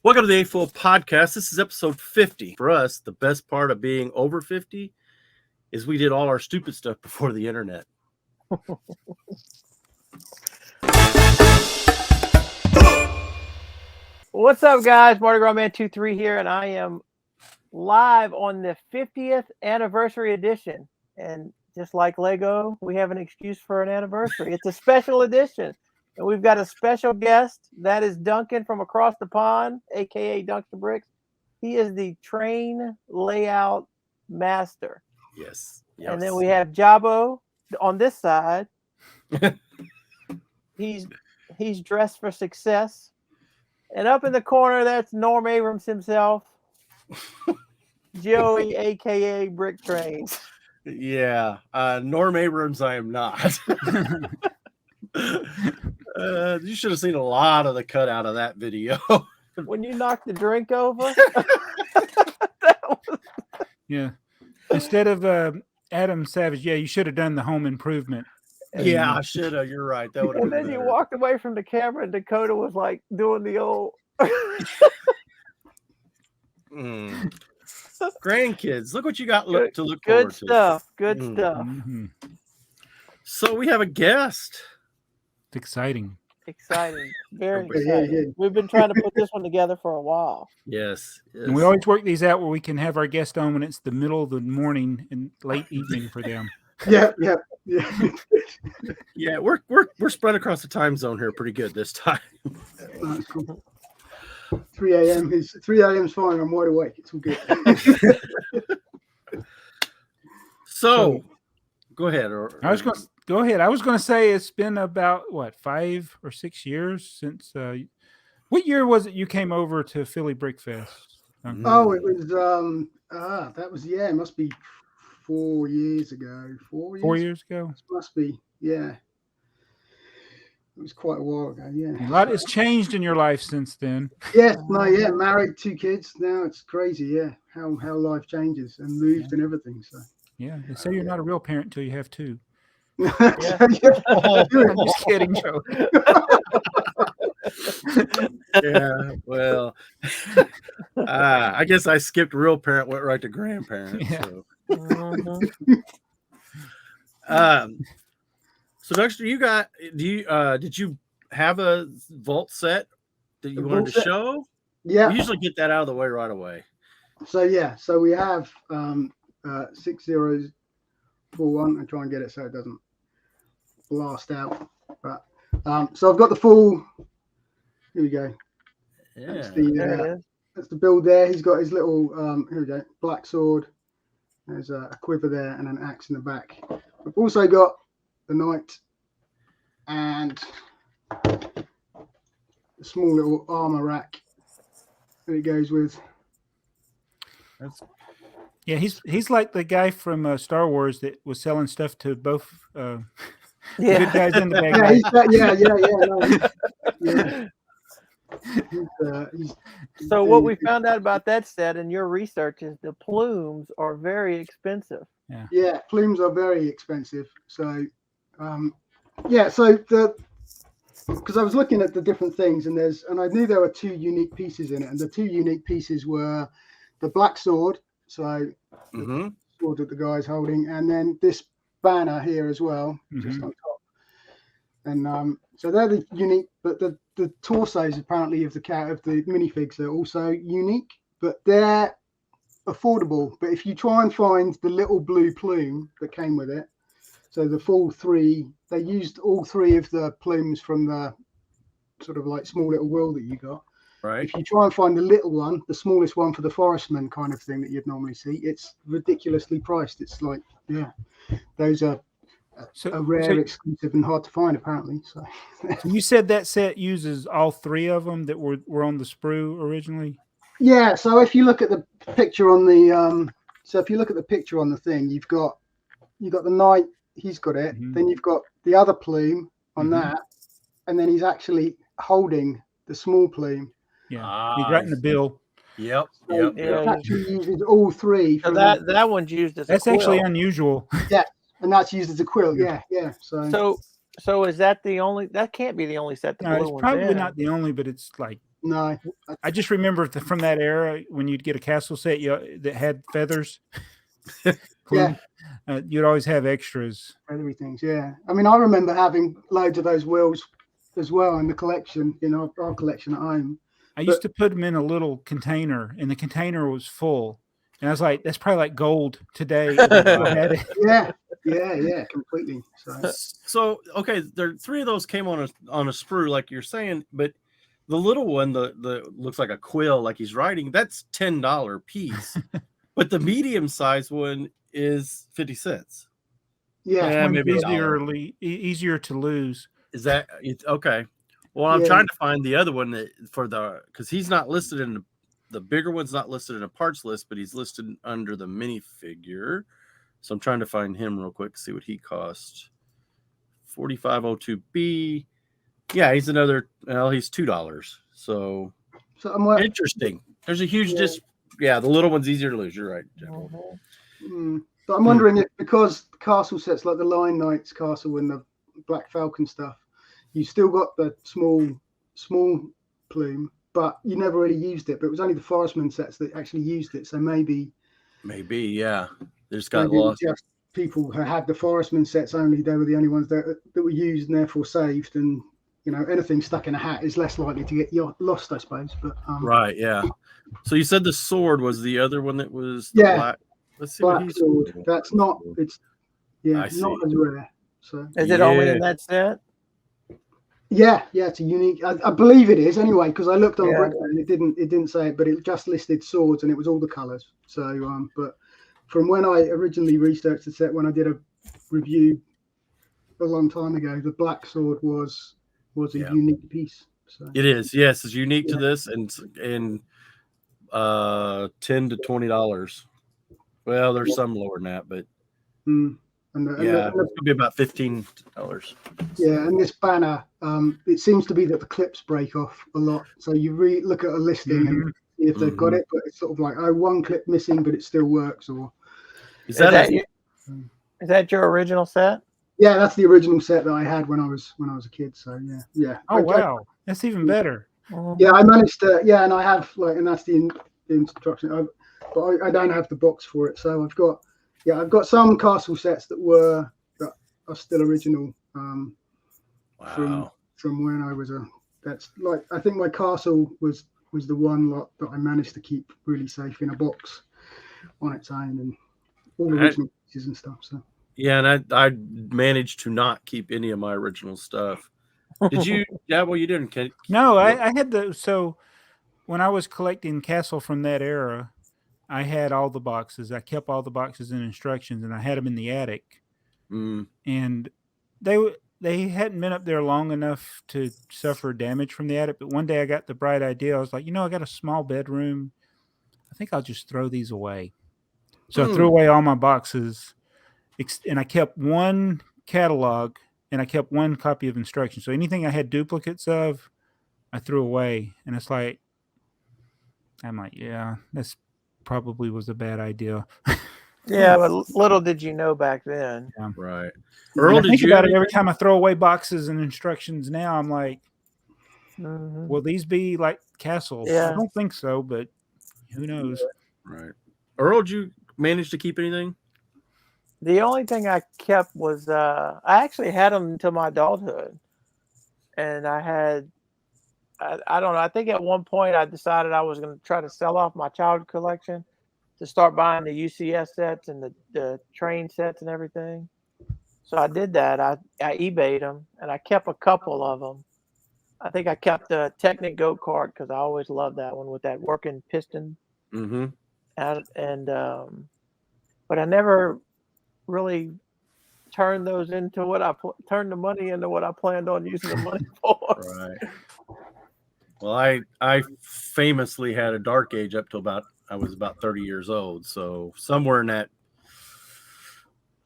Welcome to the AFoOL podcast. This is episode 50. For us, the best part of being over 50 is we did all our stupid stuff before the internet. What's up, guys? Mardigrasman23 here, and I am live on the 50th anniversary edition. And just like Lego, we have an excuse for an anniversary. It's a special edition. And we've got a special guest. That is Duncan from across the pond, a.k.a. DunksterBricks. He is the train layout master. Yes. And then we have Jabo on this side. He's dressed for success. And up in the corner, that's Norm Abrams himself. Joey, a.k.a. BrickTrains. Yeah. Norm Abrams, I am not. You should have seen a lot of the cutout of that video. When you knocked the drink over. Yeah. Instead of Adam Savage, yeah, you should have done the home improvement. Yeah, I should have. You're right. That would have And been then you better. walked away from the camera, and Dakota was like doing the old. Grandkids, look what you got to look Good forward to. stuff. Good stuff. Mm-hmm. So we have a guest. It's exciting. Exciting. Very Yeah, exciting. yeah. We've been trying to put this one together for a while. Yes. And we always work these out where we can have our guest on when it's the middle of the morning and late evening for them. Yeah. Yeah, we're spread across the time zone here pretty good this time. That's cool. 3 a.m. is 3 a.m. is fine. I'm wide awake. It's all good. So go ahead. I was going to go ahead. I was going to say it's been about 5 or 6 years since. What year was it you came over to Philly Brick Fest? Oh, it was that was it must be 4 years ago. 4 years. 4 years ago. It must be, yeah. It was quite a while ago, yeah. A lot has changed in your life since then. Yeah, married, 2 kids. Now it's crazy, yeah. How life changes and moved and everything. So Yeah, they say you're not a real parent until you have 2. I'm just kidding, Joe. Yeah, well, I guess I skipped real parent, went right to grandparent. Yeah. So Dexter, did you have a vault set that you wanted to show? Yeah. We usually get that out of the way right away. So we have 6041. I try and get it so it doesn't blast out. But so I've got the full. Here we go. Yeah. That's the build there. He's got his little here we go, black sword. There's a quiver there and an axe in the back. We've also got the knight and the small little armor rack that it goes with. Yeah, he's like the guy from Star Wars that was selling stuff to both good guys and the bad guys. So what we found out about that set in your research is the plumes are very expensive. Yeah, plumes are very expensive. So because I was looking at the different things and I knew there were 2 unique pieces in it, and the 2 unique pieces were the black sword, so the sword that the guy's holding, and then this banner here as well, just on top. And so they're the unique, but the torsos apparently of the minifigs are also unique, but they're affordable. But if you try and find the little blue plume that came with it, so the full 3, they used all 3 of the plumes from the sort of like small little wheel that you got. Right. If you try and find the little one, the smallest one for the forestman kind of thing that you'd normally see, it's ridiculously priced. It's like, those are a rare, exclusive, and hard to find apparently. So you said that set uses all 3 of them that were on the sprue originally. Yeah. So if you look at the picture on the thing, you've got the knight. He's got it. Then you've got the other plume on that, and then he's actually holding the small plume. Yeah, he's right in the bill. Yep. So it actually uses all 3. So that one's used as that's a quill. actually unusual. Yeah, and that's used as a quill. Yeah. So is that the only? That can't be the only set. The No, blue it's one's probably in. not the only, but it's like No. I just remember from that era when you'd get a castle set that had feathers. Yeah. You'd always have extras. Feathery things, yeah. I mean, I remember having loads of those wheels as well in the collection, in our collection at home. I used to put them in a little container, and the container was full. And I was like, that's probably like gold today. Yeah, completely. So okay, there 3 of those came on a sprue, like you're saying, but the little one, the looks like a quill, like he's writing, that's $10 piece. But the medium size one is 50 cents. Yeah, maybe easier to lose. Is that okay? Well, I'm trying to find the other one because he's not listed in the bigger one's not listed in a parts list, but he's listed under the minifigure. So I'm trying to find him real quick, see what he cost. 4502B. Yeah, he's another. Well, he's $2. So I'm interesting. There's a huge the little one's easier to lose. You're right, Jeff. But I'm wondering if, because castle sets like the Lion Knight's castle and the Black Falcon stuff, you still got the small plume, but you never really used it. But it was only the Forestman sets that actually used it. So maybe, yeah, they just got lost. Just people who had the Forestman sets only, they were the only ones that were used and therefore saved. And anything stuck in a hat is less likely to get lost, I suppose. But right, yeah. So you said the sword was the other one that was the black. Let's see black what he's sword. That's not. It's not as rare. So is it only in that set? Yeah, it's a unique. I believe it is anyway, because I looked on BrickTrains and it didn't say it, but it just listed swords and it was all the colors. So but from when I originally researched the set, when I did a review a long time ago, the black sword was a unique piece. So it is, yes, it's unique to this, and $10 to $20. Well, there's some lower than that, but it's gonna be about $15. Yeah, and this banner, it seems to be that the clips break off a lot. So you look at a listing and see if they've got it, but it's sort of like, one clip missing, but it still works. Or is that your original set? Yeah, that's the original set that I had when I was a kid. So yeah. Oh wow, that's even better. Yeah, I managed to. Yeah, and I have and that's the instruction. But I don't have the box for it, so I've got some castle sets that are still original. From when I was I think my castle was the one lot that I managed to keep really safe in a box on its own, and all original pieces and stuff. So. Yeah, and I managed to not keep any of my original stuff. Did you? Yeah, well, you didn't. No, I had so when I was collecting castle from that era, I had all the boxes. I kept all the boxes and instructions, and I had them in the attic. And they hadn't been up there long enough to suffer damage from the attic. But one day I got the bright idea. I was like, I got a small bedroom. I think I'll just throw these away. So I threw away all my boxes. And I kept one catalog and I kept one copy of instructions. So anything I had duplicates of, I threw away. And it's like, I'm like, yeah, this probably was a bad idea. Yeah, but little did you know back then. Yeah. Right. Earl, did you about it every time I throw away boxes and instructions now, I'm like, will these be like castles? Yeah. I don't think so, but who knows? Right. Earl, did you manage to keep anything? The only thing I kept was I actually had them until my adulthood, and I don't know. I think at one point I decided I was going to try to sell off my childhood collection to start buying the UCS sets and the train sets and everything. So I did that. I eBayed them, and I kept a couple of them. I think I kept the Technic Go Kart because I always loved that one with that working piston. Mm-hmm. But I never really turned those into turned the money into what I planned on using the money for. Right. Well, I famously had a dark age up to I was about 30 years old. So somewhere in that,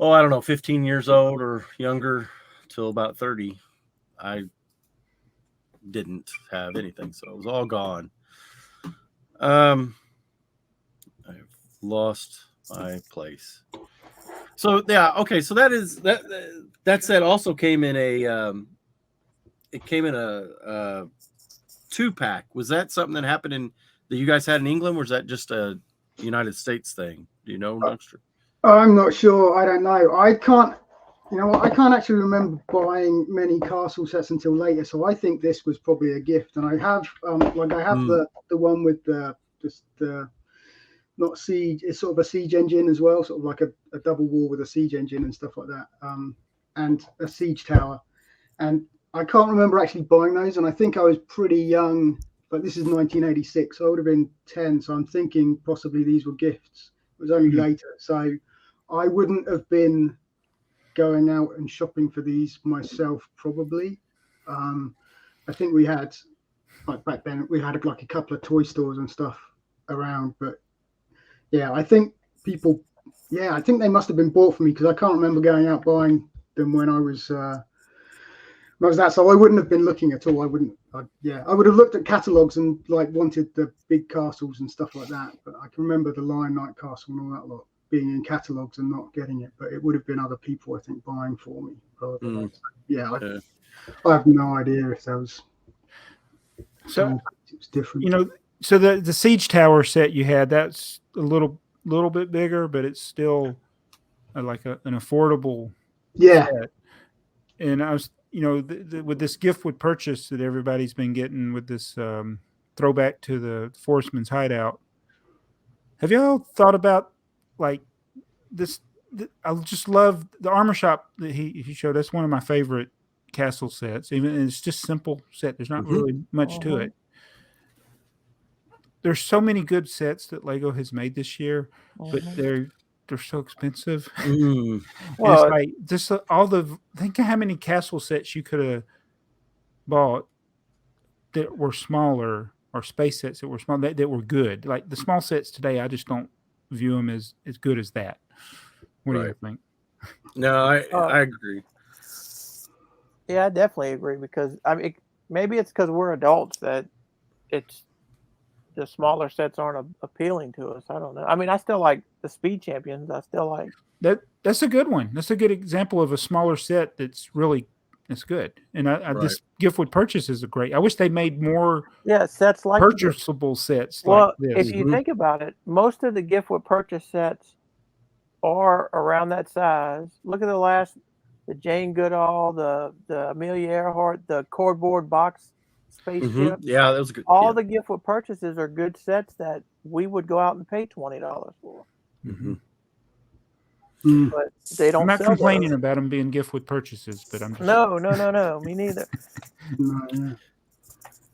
I don't know, 15 years old or younger till about 30, I didn't have anything. So it was all gone. I've lost my place. So yeah, okay. So that set also came in a 2-pack. Was that something that happened that you guys had in England, or was that just a United States thing? Do you know, Dunkster? I'm not sure. I don't know. I can't. You know what? I can't actually remember buying many castle sets until later. So I think this was probably a gift. And I have, the one with the not siege. It's sort of a siege engine as well, sort of like a double wall with a siege engine and stuff like that, and a siege tower. And I can't remember actually buying those. And I think I was pretty young. But this is 1986, so I would have been 10. So I'm thinking possibly these were gifts. It was only later, so I wouldn't have been going out and shopping for these myself, probably. I think we had, like back then, we had like a couple of toy stores and stuff around. But yeah, I think I think they must have been bought for me because I can't remember going out buying them when I was that. So I wouldn't have been looking at all. I would have looked at catalogs and like wanted the big castles and stuff like that. But I can remember the Lion Knight castle and all that lot being in catalogs and not getting it. But it would have been other people, I think, buying for me. I have no idea if that was. So it was different. You know, so the siege tower set you had, that's a little bit bigger, but it's still like an affordable set. And I was, you know, with this gift with purchase that everybody's been getting with this throwback to the Forestman's Hideout, have y'all thought about like this? I just love the armor shop that he showed. That's one of my favorite castle sets. Even it's just simple set. There's not really much to it. There's so many good sets that Lego has made this year, but they're so expensive. Well, it's like just think of how many castle sets you could have bought that were smaller, or space sets that were small that were good. Like the small sets today, I just don't view them as good as that. What do you think? No, I agree. Yeah, I definitely agree because I mean, maybe it's because we're adults that it's the smaller sets aren't appealing to us. I don't know. I mean, I still like the Speed Champions. I still like that. That's a good one. That's a good example of a smaller set that's good. And this gift with purchase is a great. I wish they made more. Sets like purchasable sets. Well, like this. If you think about it, most of the gift with purchase sets are around that size. Look at the Jane Goodall, the Amelia Earhart, the cardboard box spaceship. Yeah, that was good. All the gift with purchases are good sets that we would go out and pay $20 for. But they don't. I'm not complaining about them being gift with purchases, but I'm just... No, me neither.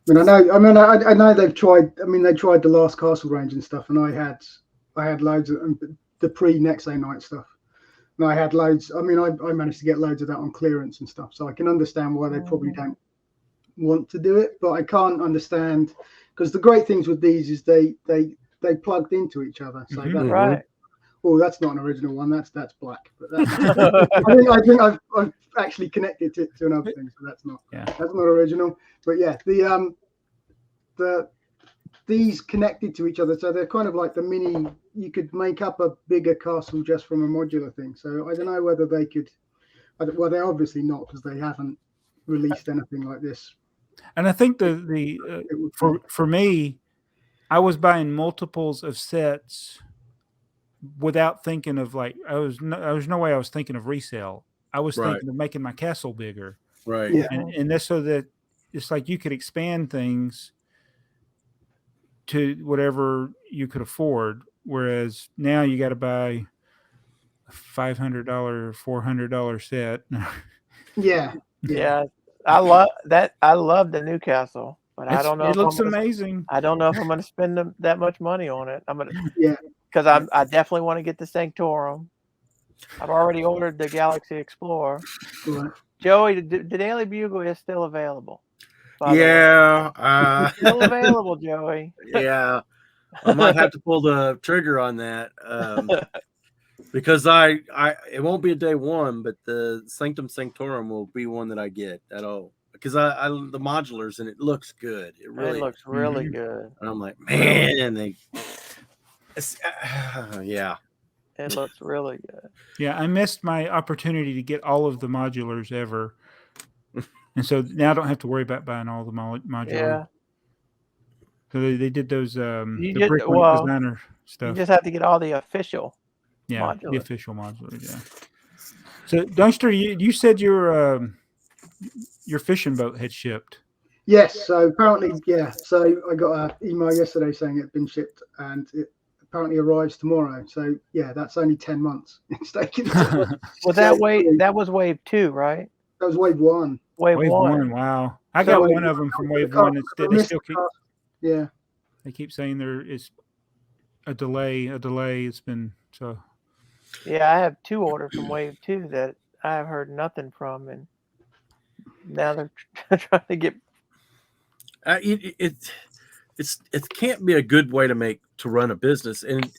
I know they've tried. I mean, they tried the Last Castle range and stuff, and I had loads of the pre-Nexo Night stuff. And I had loads. I mean, I managed to get loads of that on clearance and stuff. So I can understand why they probably don't want to do it, but I can't understand because the great things with these is they plugged into each other. So that's not an original one. That's black. But I think I've actually connected it to another thing. So that's not original. But yeah, these connected to each other, so they're kind of like the mini. You could make up a bigger castle just from a modular thing. So I don't know whether they could. Well, they're obviously not because they haven't released anything like this. And I think for me, I was buying multiples of sets without thinking of like there was no way I was thinking of resale. I was thinking of making my castle bigger. Right. Yeah. And that's so that it's like you could expand things to whatever you could afford. Whereas now you got to buy a $500, $400 set. Yeah. I love that. I love the Newcastle, but I don't know. It looks amazing. I don't know if I'm going to spend that much money on it. I'm going to, because I definitely want to get the Sanctorum. I've already ordered the Galaxy Explorer. Right. Joey, the Daily Bugle is still available. Yeah, still available, Joey. Yeah, I might have to pull the trigger on that because it won't be a day one, but the Sanctum Sanctorum will be one that I get at all because I the modulars and it looks good. It looks really good. And I'm like, man, it looks really good. Yeah, I missed my opportunity to get all of the modulars ever. And so now I don't have to worry about buying all the modulars. Yeah. So they did those the just- Bricklink well, designer You stuff. just have to get all the official. Yeah, the modular. official modular. Yeah. So Dunkster, you said your fishing boat had shipped. Yes, so apparently, yeah. So I got an email yesterday saying it had been shipped, and it apparently arrives tomorrow. So yeah, that's only 10 months. It's taken. Well, that was wave 2, right? That was wave 1. Wave Wave 1. one. Wow, I So got wave one of them from wave I one. They missed still the keep. car. Yeah. They keep saying there is a delay. It's been so. Yeah, I have 2 orders from wave 2 that I have heard nothing from, and now they're trying to get. It can't be a good way to run a business, and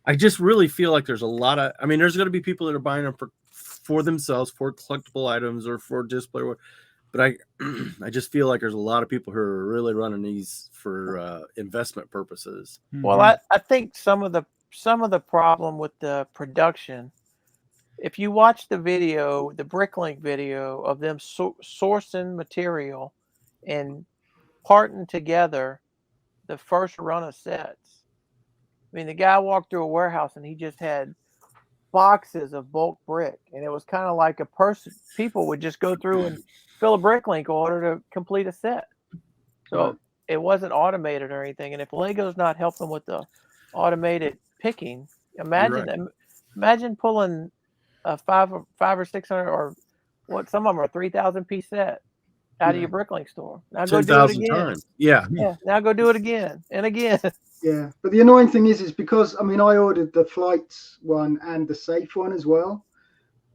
I just really feel like there's a lot of. I mean, there's going to be people that are buying them for themselves, for collectible items, or for display. But I just feel like there's a lot of people who are really running these for investment purposes. Well, I think some of the problem with the production, if you watch the video, the Bricklink video of them sourcing material and parting together the first run of sets. I mean, the guy walked through a warehouse and he just had boxes of bulk brick, and it was kind of like people would just go through and fill a Bricklink order to complete a set. So it wasn't automated or anything. And if Lego's not helping with the automated picking, imagine pulling a 500 or 600 or what, some of them are 3,000 piece set out of your Bricklink store. Now go do it again. Times. Yeah. Now go do it again and again. Yeah, but the annoying thing is because I mean I ordered the flights one and the safe one as well,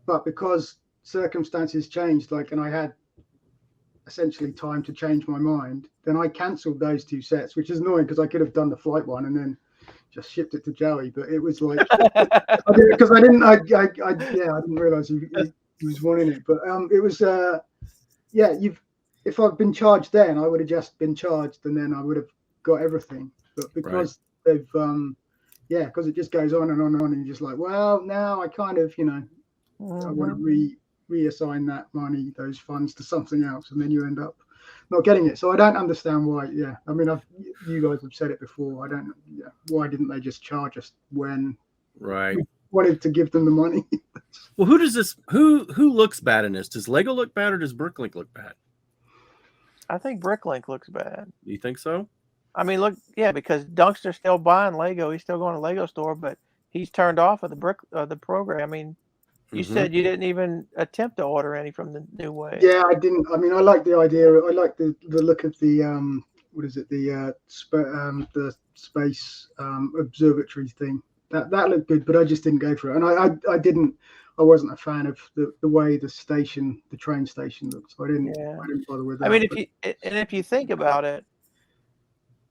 but because circumstances changed, and I had essentially time to change my mind, then I cancelled those 2 sets, which is annoying because I could have done the flight one and then just shipped it to Joey, but it was like because I didn't realize he was wanting it, but it was if I'd been charged then I would have just been charged and then I would have got everything. But because they've, because it just goes on and on and on, and you're just like, well, now I kind of, I want to reassign that money, those funds to something else, and then you end up not getting it. So I don't understand why. Yeah, I mean, you guys have said it before. I don't. Yeah, why didn't they just charge us when? Right. We wanted to give them the money. Well, who does this? Who looks bad in this? Does Lego look bad or does Bricklink look bad? I think Bricklink looks bad. You think so? I mean, look, yeah, because Dunkster's still buying Lego. He's still going to Lego store, but he's turned off of the program. I mean, you said you didn't even attempt to order any from the new way. Yeah, I didn't. I mean, I like the idea. I like the look of the what is it? The space observatory thing. That looked good, but I just didn't go for it. And I wasn't a fan of the way the train station looked. So I didn't bother with that. I mean, if you think about it,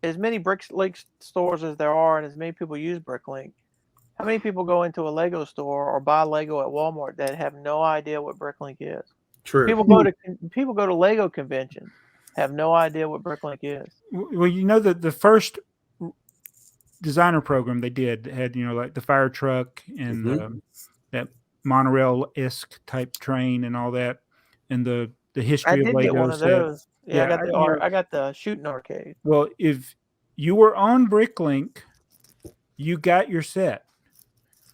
as many Bricklink stores as there are, and as many people use Bricklink, how many people go into a Lego store or buy Lego at Walmart that have no idea what Bricklink is? True. People go to Lego conventions, have no idea what Bricklink is. Well, the first designer program they did had like the fire truck and that monorail-esque type train and all that, and the history of Lego. I did get one of those. Yeah, Yeah, I got the shooting arcade. Well, if you were on Bricklink, you got your set.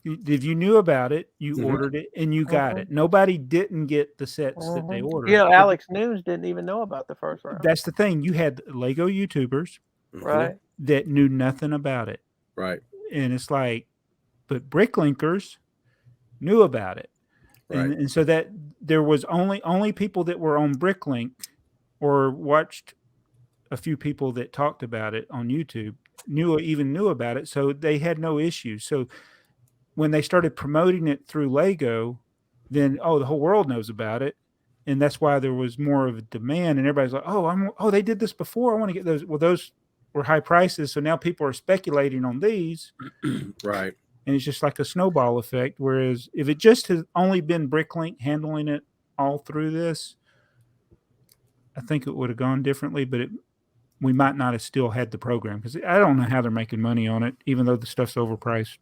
If you knew about it, you ordered it and you got it. Nobody didn't get the sets that they ordered. Alex News didn't even know about the first round. That's the thing. You had Lego YouTubers that knew nothing about it. Right. And it's like, but Bricklinkers knew about it. Right. And so that there was only people that were on Bricklink or watched a few people that talked about it on YouTube knew about it. So they had no issues. So when they started promoting it through Lego, then, the whole world knows about it. And that's why there was more of a demand. And everybody's like, they did this before. I want to get those. Well, those were high prices. So now people are speculating on these. Right. And it's just like a snowball effect. Whereas if it just had only been Bricklink handling it all through this, I think it would have gone differently. But we might not have still had the program, because I don't know how they're making money on it, even though the stuff's overpriced.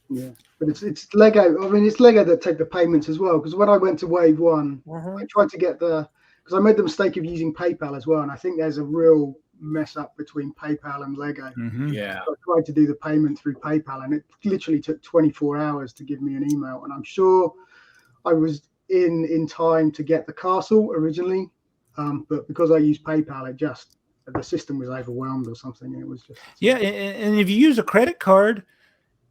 Yeah, but it's Lego. I mean, it's Lego that take the payments as well. Because when I went to Wave 1, I tried to get because I made the mistake of using PayPal as well, and I think there's a real mess up between PayPal and Lego. Yeah. So I tried to do the payment through PayPal, and it literally took 24 hours to give me an email. And I'm sure I was in time to get the castle originally, but because I used PayPal, the system was overwhelmed or something, and it was just and if you use a credit card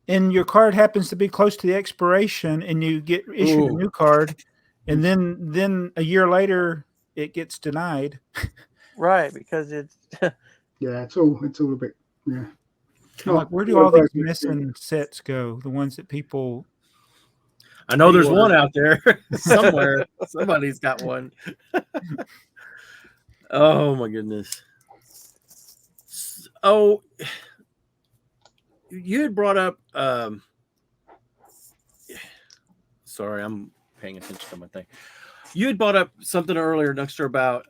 and your card happens to be close to the expiration and you get issued a new card, and then a year later it gets denied. Right, because it's it's all a bit like, where do all these missing sets go? The ones that people, I know there's one out there somewhere. Somebody's got one. Oh my goodness. Oh, you had brought up sorry, I'm paying attention to my thing. You had brought up something earlier, Dunkster, about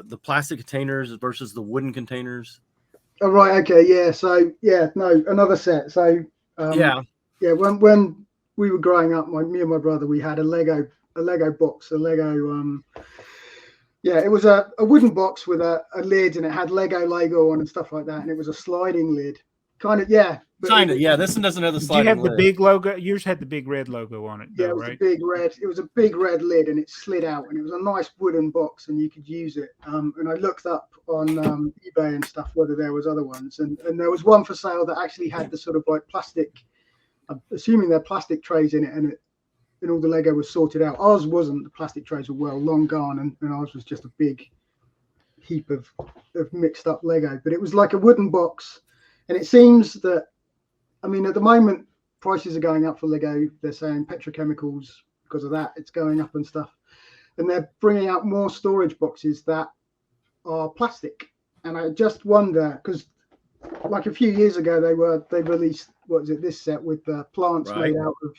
the plastic containers versus the wooden containers. Oh, right. Okay. Yeah. So another set. So when we were growing up, me and my brother, we had a Lego box, it was a wooden box with a lid, and it had Lego on and stuff like that, and it was a sliding lid. This one doesn't have the sliding lid. You have the big logo. Yours had the big red logo on it. Yeah, it was a big red. It was a big red lid, and it slid out, and it was a nice wooden box, and you could use it. And I looked up on eBay and stuff whether there was other ones, and there was one for sale that actually had the sort of like plastic. I'm assuming they're plastic trays in it, and all the Lego was sorted out. Ours wasn't. The plastic trays were long gone, and ours was just a big heap of mixed up Lego. But it was like a wooden box, and it seems that, I mean, at the moment prices are going up for Lego. They're saying petrochemicals, because of that, it's going up and stuff, and they're bringing out more storage boxes that are plastic. And I just wonder, because like a few years ago they released this set with the plants made out of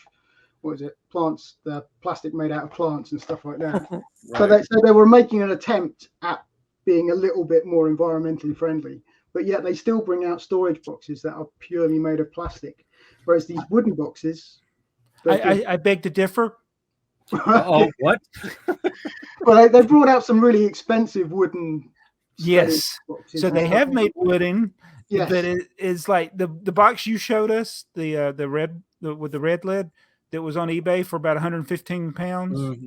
plants, the plastic made out of plants and stuff like that. Right. So they were making an attempt at being a little bit more environmentally friendly, but yet they still bring out storage boxes that are purely made of plastic, whereas these wooden boxes, I beg to differ. Oh, what? Well, they brought out some really expensive wooden. Yes, so they have made wooden. Yes. But it is like the box you showed us, the red with the red lid that was on eBay for about 115 pounds.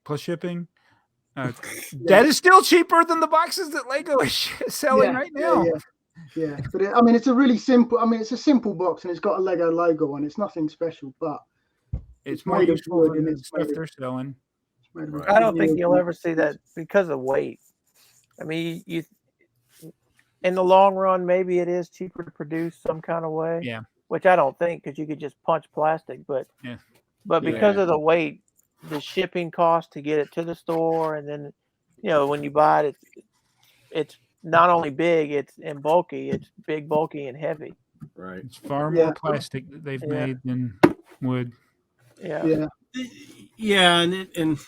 Plus shipping. That is still cheaper than the boxes that Lego is selling right now. Yeah. But it's a really simple. It's a simple box, and it's got a Lego logo on. It's nothing special, but it's more useful than the stuff they're selling. I don't think you'll ever see that because of weight. I mean, you in the long run, maybe it is cheaper to produce some kind of way. Yeah. Which I don't think, because you could just punch plastic, but because of the weight, the shipping cost to get it to the store, and then when you buy it, it's not only big, it's and bulky. It's big, bulky, and heavy. Right. It's far more plastic that they've made than wood. Yeah. And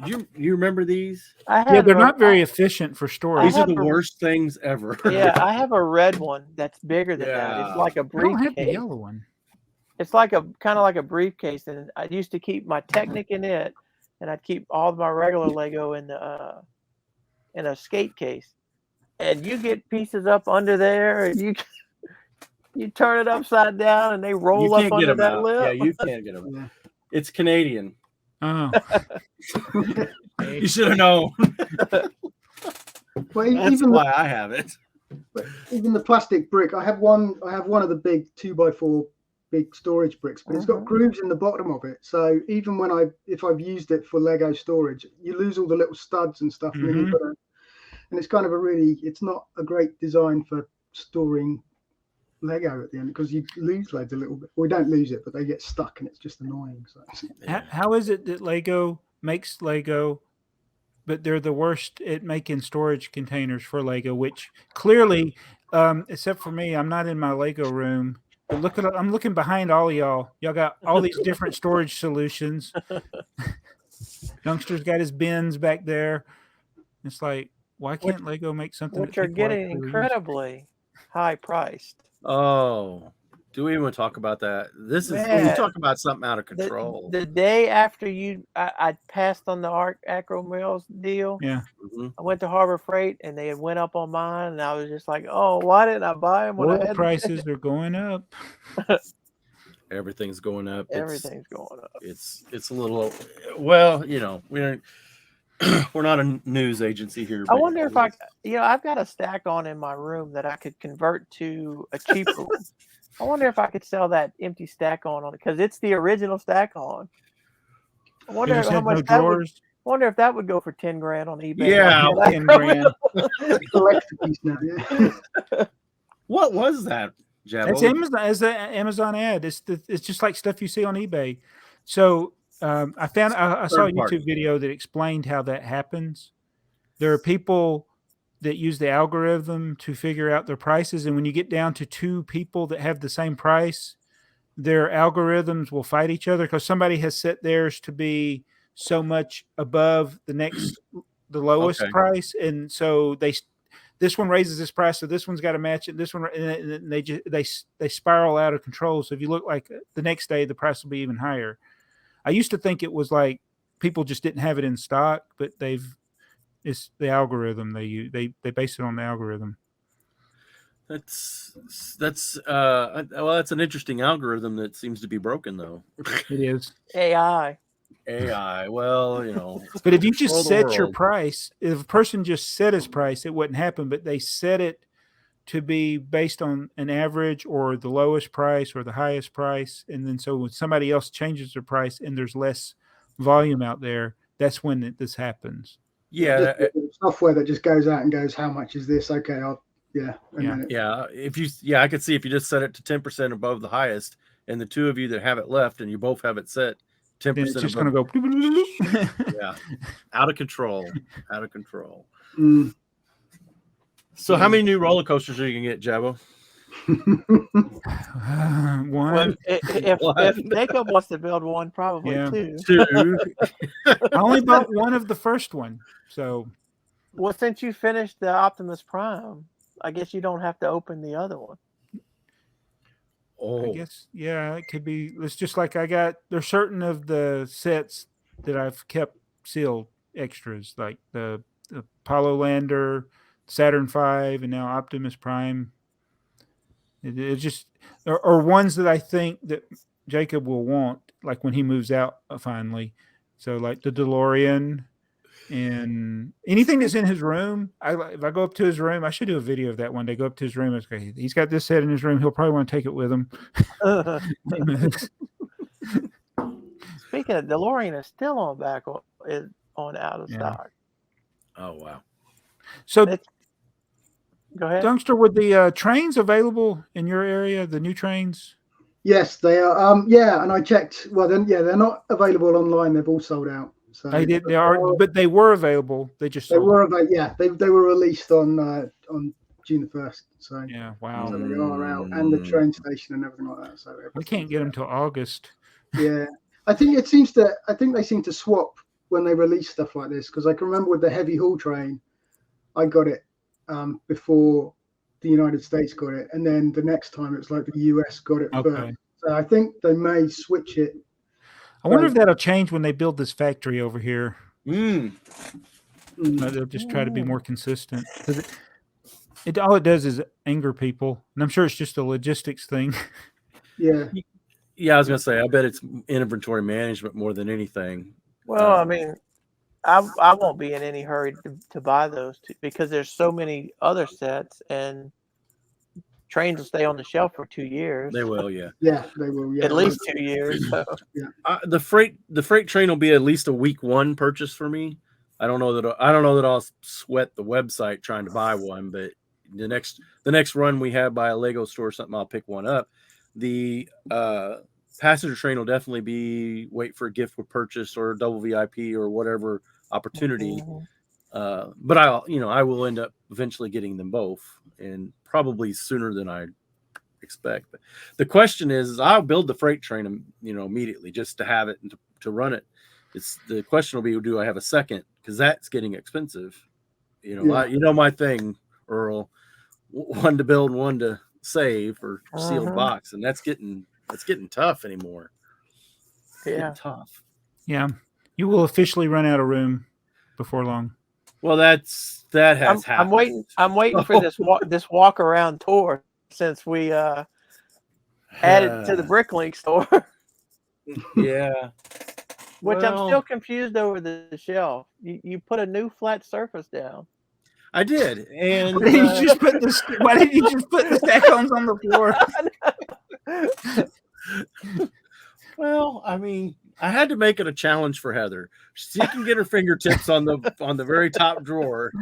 you remember these? They're not very efficient for storage. These are the worst things ever. Yeah, I have a red one that's bigger than that. It's like a briefcase. I don't have the yellow one. It's like kind of like a briefcase, and I used to keep my Technic in it, and I'd keep all of my regular Lego in a skate case. And you get pieces up under there, and you turn it upside down, and they roll up under that lip. Yeah, you can't get them. Yeah. It's Canadian. Oh. You should have known. Well, that's why I have it. But even the plastic brick, I have one of the big 2x4 big storage bricks, but it's got grooves in the bottom of it. So even if I've used it for Lego storage, you lose all the little studs and stuff. And it's kind of it's not a great design for storing Lego at the end, because you lose loads a little bit. We don't lose it, but they get stuck, and it's just annoying. So how is it that Lego makes Lego, but they're the worst at making storage containers for Lego, which clearly, except for me, I'm not in my Lego room. But I'm looking behind all of y'all. Y'all got all these different storage solutions. Dunkster's got his bins back there. It's like, why can't Lego make something which are getting incredibly high priced? Oh, Do we even want to talk about that? This is Man. you talk about something out of control. The day after I passed on the Acro Mills deal. Yeah. I went to Harbor Freight and they had went up on mine, and I was just like, "Oh, why didn't I buy them when I Oil had prices are going up. Everything's going up. Everything's going up. It's a little. Well, you know, we're not a news agency here. I wonder if I've got a stack on in my room that I could convert to a cheaper one. I wonder if I could sell that empty stack on it because it's the original stack on. I wonder how much that would. I wonder if that would go for 10 grand on eBay. Yeah, 10 grand. What was that, Jabbo? It's Amazon. As an Amazon ad. It's just like stuff you see on eBay. So I saw a YouTube video that explained how that happens. There are people that use the algorithm to figure out their prices, and when you get down to two people that have the same price, their algorithms will fight each other because somebody has set theirs to be so much above the lowest price, and so this one raises this price, so this one's got to match it. This one, and they spiral out of control. So if you look like the next day, the price will be even higher. I used to think it was like people just didn't have it in stock, but it's the algorithm they use. They base it on the algorithm. That's an interesting algorithm that seems to be broken though. It is AI. Well, you know. But if you just set your price, if a person just set his price, it wouldn't happen. But they set it to be based on an average or the lowest price or the highest price, and then so when somebody else changes their price and there's less volume out there, that's when this happens. Yeah, software that just goes out and goes, how much is this? Okay, I could see if you just set it to 10% above the highest, and the two of you that have it left, and you both have it set 10%. It's just going to go. Yeah, out of control. Mm. So, how many new roller coasters are you gonna get, Jabbo? One. Well, if Jacob wants to build one, probably two. I only bought one of the first one, so. Well, since you finished the Optimus Prime, I guess you don't have to open the other one. I guess, yeah, it could be. It's just like there's certain of the sets that I've kept sealed extras, like the Apollo Lander, Saturn V, and now Optimus Prime. It just or ones that I think that Jacob will want, like when he moves out finally. So like the DeLorean and anything that's in his room. If I go up to his room, I should do a video of that one day. Go up to his room. Okay, he's got this set in his room. He'll probably want to take it with him. Speaking of DeLorean, is still on out of stock. Oh wow! So go ahead, Dunkster. Were the trains available in your area? The new trains? Yes, they are. Yeah, and I checked. Well, then, yeah, they're not available online. They've all sold out. So they are, but they were available. They were available. Yeah, they were released on June the 1st. So yeah, wow. So they are out, and the train station and everything like that. So we can't get them till August. Yeah, I think they seem to swap when they release stuff like this, because I can remember with the heavy haul train, I got it before the United States got it, and then the next time it's like the US got it first. So I think they may switch it. I wonder if that'll change when they build this factory over here. They'll just try to be more consistent. All it does is anger people, and I'm sure it's just a logistics thing. Yeah. Yeah, I was gonna say, I bet it's inventory management more than anything. Well, I mean, I won't be in any hurry to buy those because there's so many other sets, and trains will stay on the shelf for 2 years. They will, yeah. Yeah, they will. Yeah, at least 2 years. So. Yeah. The freight train will be at least a week one purchase for me. I don't know that I'll sweat the website trying to buy one, but the next run we have by a Lego store or something, I'll pick one up. The passenger train will definitely be wait for a gift with purchase or double VIP or whatever opportunity. But I will end up eventually getting them both, and probably sooner than I expect. But the question is I'll build the freight train, immediately just to have it and to run it. The question will be, do I have a second? Because that's getting expensive. My thing, Earl, one to build, one to safe or sealed box, and that's getting tough anymore. Yeah, tough. Yeah, you will officially run out of room before long. Well, that has happened. I'm waiting for this walk around tour since we added to the Bricklink store. Yeah. Which I'm still confused over the shelf. You put a new flat surface down. I did, and why didn't you just put the stack-ons on the floor? Well, I mean, I had to make it a challenge for Heather. She can get her fingertips on the very top drawer.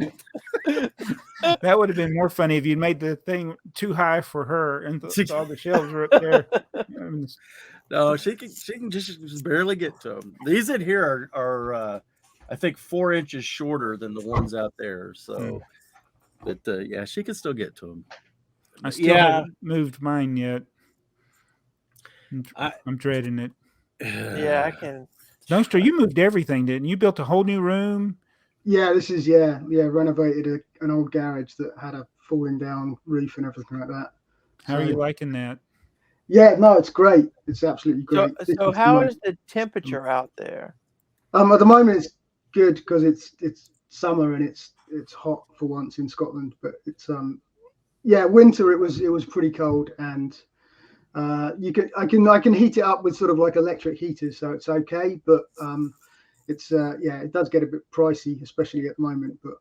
That would have been more funny if you'd made the thing too high for her and all the shelves were up there. No, she can just barely get to them. These in here are I think 4 inches shorter than the ones out there. So, but yeah, she can still get to them. I still haven't moved mine yet. I'm dreading it. Yeah, I can. Dunkster, you moved everything, didn't you? You built a whole new room. Yeah, this is renovated an old garage that had a falling down roof and everything like that. How are you liking that? Yeah, no, it's great. It's absolutely great. So how is the temperature out there? At the moment it's good because it's summer and it's hot for once in Scotland, but it's winter it was pretty cold, and I can heat it up with sort of like electric heaters, so it's okay, but it does get a bit pricey, especially at the moment, but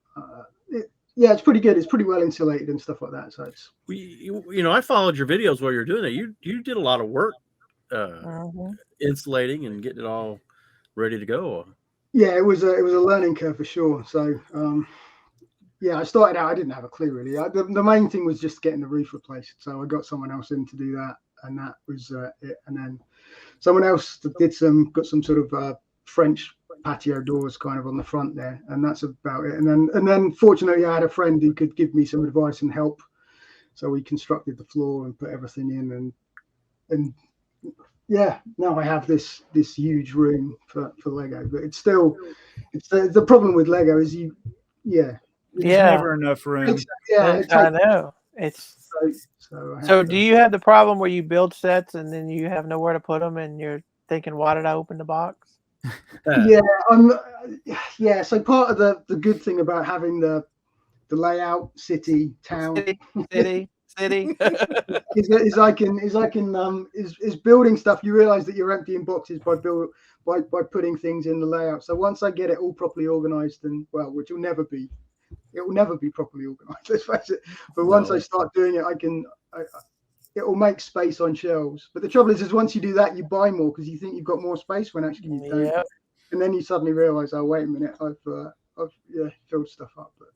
it's pretty good. It's pretty well insulated and stuff like that. So it's I followed your videos while you're doing that. You did a lot of work insulating and getting it all ready to go. Yeah, it was a learning curve for sure. So I started out, I didn't have a clue really. The main thing was just getting the roof replaced. So I got someone else in to do that, and that was it. And then someone else got some sort of French patio doors kind of on the front there, and that's about it. And then fortunately I had a friend who could give me some advice and help, so we constructed the floor and put everything in, and now I have this huge room for Lego. But it's the problem with Lego is there's never enough room. I know it's so do you have the problem where you build sets and then you have nowhere to put them and you're thinking, why did I open the box? So part of the good thing about having the layout city is building stuff. You realize that you're emptying boxes by putting things in the layout. So once I get it all properly organized, and which will never be properly organized, let's face it, but once I start doing it, it will make space on shelves. But the trouble is once you do that, you buy more because you think you've got more space when actually you don't. Yep. And then you suddenly realize, oh, wait a minute, I've filled stuff up. But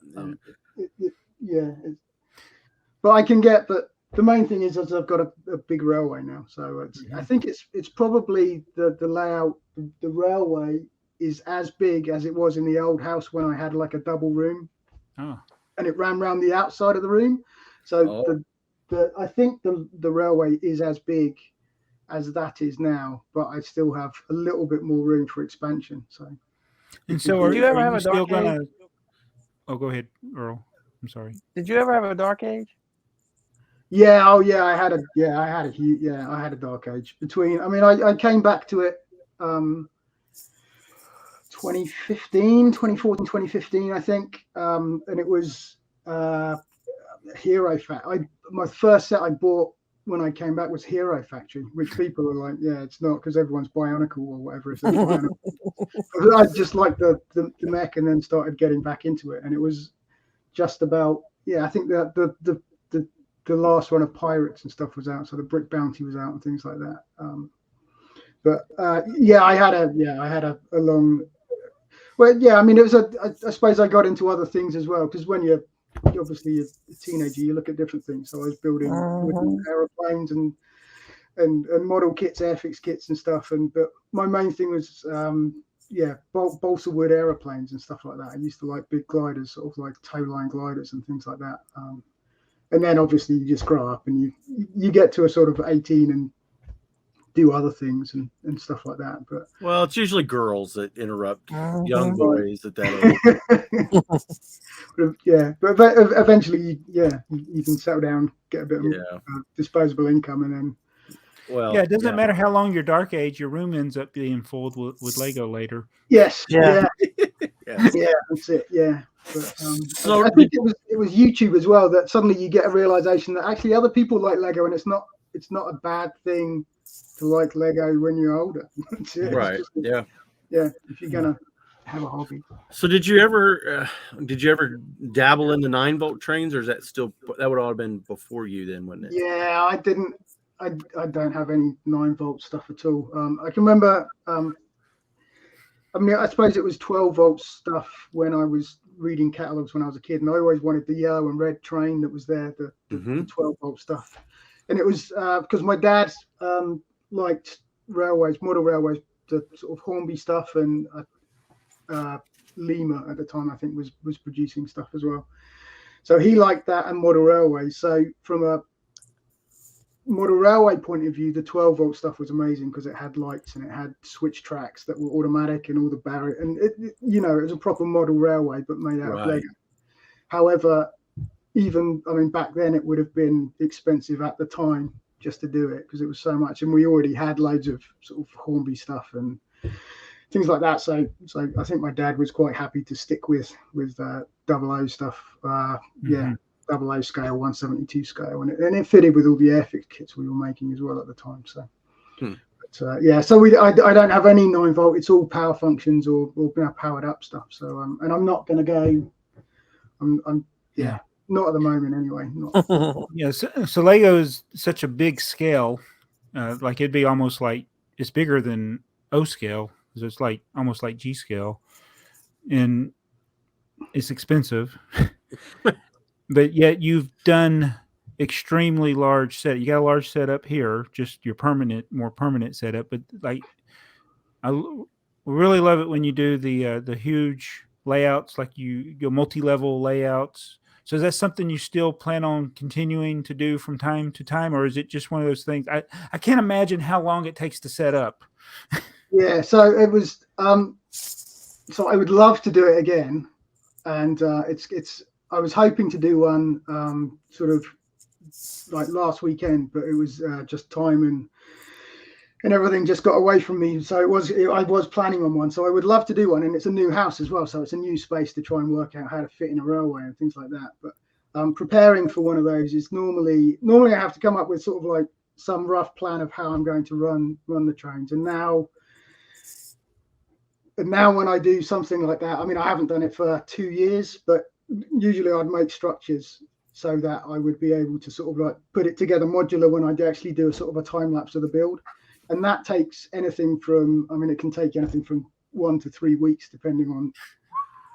but I can get. But the main thing is I've got a big railway now, so I think it's probably the layout. The railway is as big as it was in the old house when I had like a double room, and it ran around the outside of the room. So I think the railway is as big as that is now, but I still have a little bit more room for expansion. So, and so did you ever have a still dark gonna? age? Oh, go ahead, Earl. I'm sorry. Did you ever have a dark age? Yeah. Oh, yeah. I had a dark age between. I mean, I came back to it. 2014, 2015, I think, and it was Hero Factory. My first set I bought when I came back was Hero Factory, which people are like, yeah, it's not because everyone's Bionicle or whatever. If I just liked the mech, and then started getting back into it, and it was just about I think that the last one of Pirates and stuff was out, so the Brick Bounty was out and things like that. I had a long. Well, yeah, I mean, it was I suppose I got into other things as well, because when you're obviously a teenager, you look at different things. So I was building aeroplanes and model kits, airfix kits and stuff. But my main thing was balsa wood aeroplanes and stuff like that. I used to like big gliders, sort of like tow line gliders and things like that. And then obviously you just grow up and you get to a sort of 18 and do other things and stuff like that. But well, it's usually girls that interrupt Mhm. young boys at that age. yeah, but eventually, you can settle down, get a bit of disposable income, and then. Well, yeah, it doesn't matter how long your dark age, your room ends up being filled with Lego later. Yes. Yeah. Yeah, that's it. Yeah. But, So I think it was YouTube as well that suddenly you get a realization that actually other people like Lego, and it's not a bad thing to like Lego when you're older. right. Yeah. If you're gonna have a hobby. So did you ever dabble in the 9-volt trains, or is that that would all have been before you then, wouldn't it? Yeah, I didn't. I don't have any 9-volt stuff at all. I can remember. I mean, I suppose it was 12-volt stuff when I was reading catalogs when I was a kid, and I always wanted the yellow and red train that was there, the 12-volt stuff. And it was because my dad liked model railways, the sort of Hornby stuff, and Lima at the time I think was producing stuff as well. So he liked that and model railways. So from a model railway point of view, the 12-volt stuff was amazing because it had lights and it had switch tracks that were automatic and all the barrier, and it was a proper model railway but made out of Lego. However, back then it would have been expensive at the time just to do it because it was so much, and we already had loads of sort of Hornby stuff and things like that. So I think my dad was quite happy to stick with 00 stuff. 00 scale, 172 scale, and it fitted with all the airfix kits we were making as well at the time. So, but, so I don't have any 9-volt. It's all power functions or powered up stuff. So, and I'm not going to go. I'm not at the moment anyway. Not. Yeah, so Lego is such a big scale. Like it'd be almost like it's bigger than O scale because it's like almost like G scale, and it's expensive. But yet you've done extremely large set. You got a large setup here, just your more permanent setup. But like, I really love it when you do the huge layouts, like you go multi-level layouts. So is that something you still plan on continuing to do from time to time, or is it just one of those things? I can't imagine how long it takes to set up. Yeah, so it was. So I would love to do it again, and it's. I was hoping to do one sort of like last weekend, but it was just time and everything just got away from me. So I was planning on one. So I would love to do one, and it's a new house as well. So it's a new space to try and work out how to fit in a railway and things like that. But preparing for one of those is normally I have to come up with sort of like some rough plan of how I'm going to run the trains. And now when I do something like that, I mean, I haven't done it for 2 years, but usually I'd make structures so that I would be able to sort of like put it together modular when I actually do a sort of a time lapse of the build. And that takes anything from, it can take anything from 1 to 3 weeks, depending on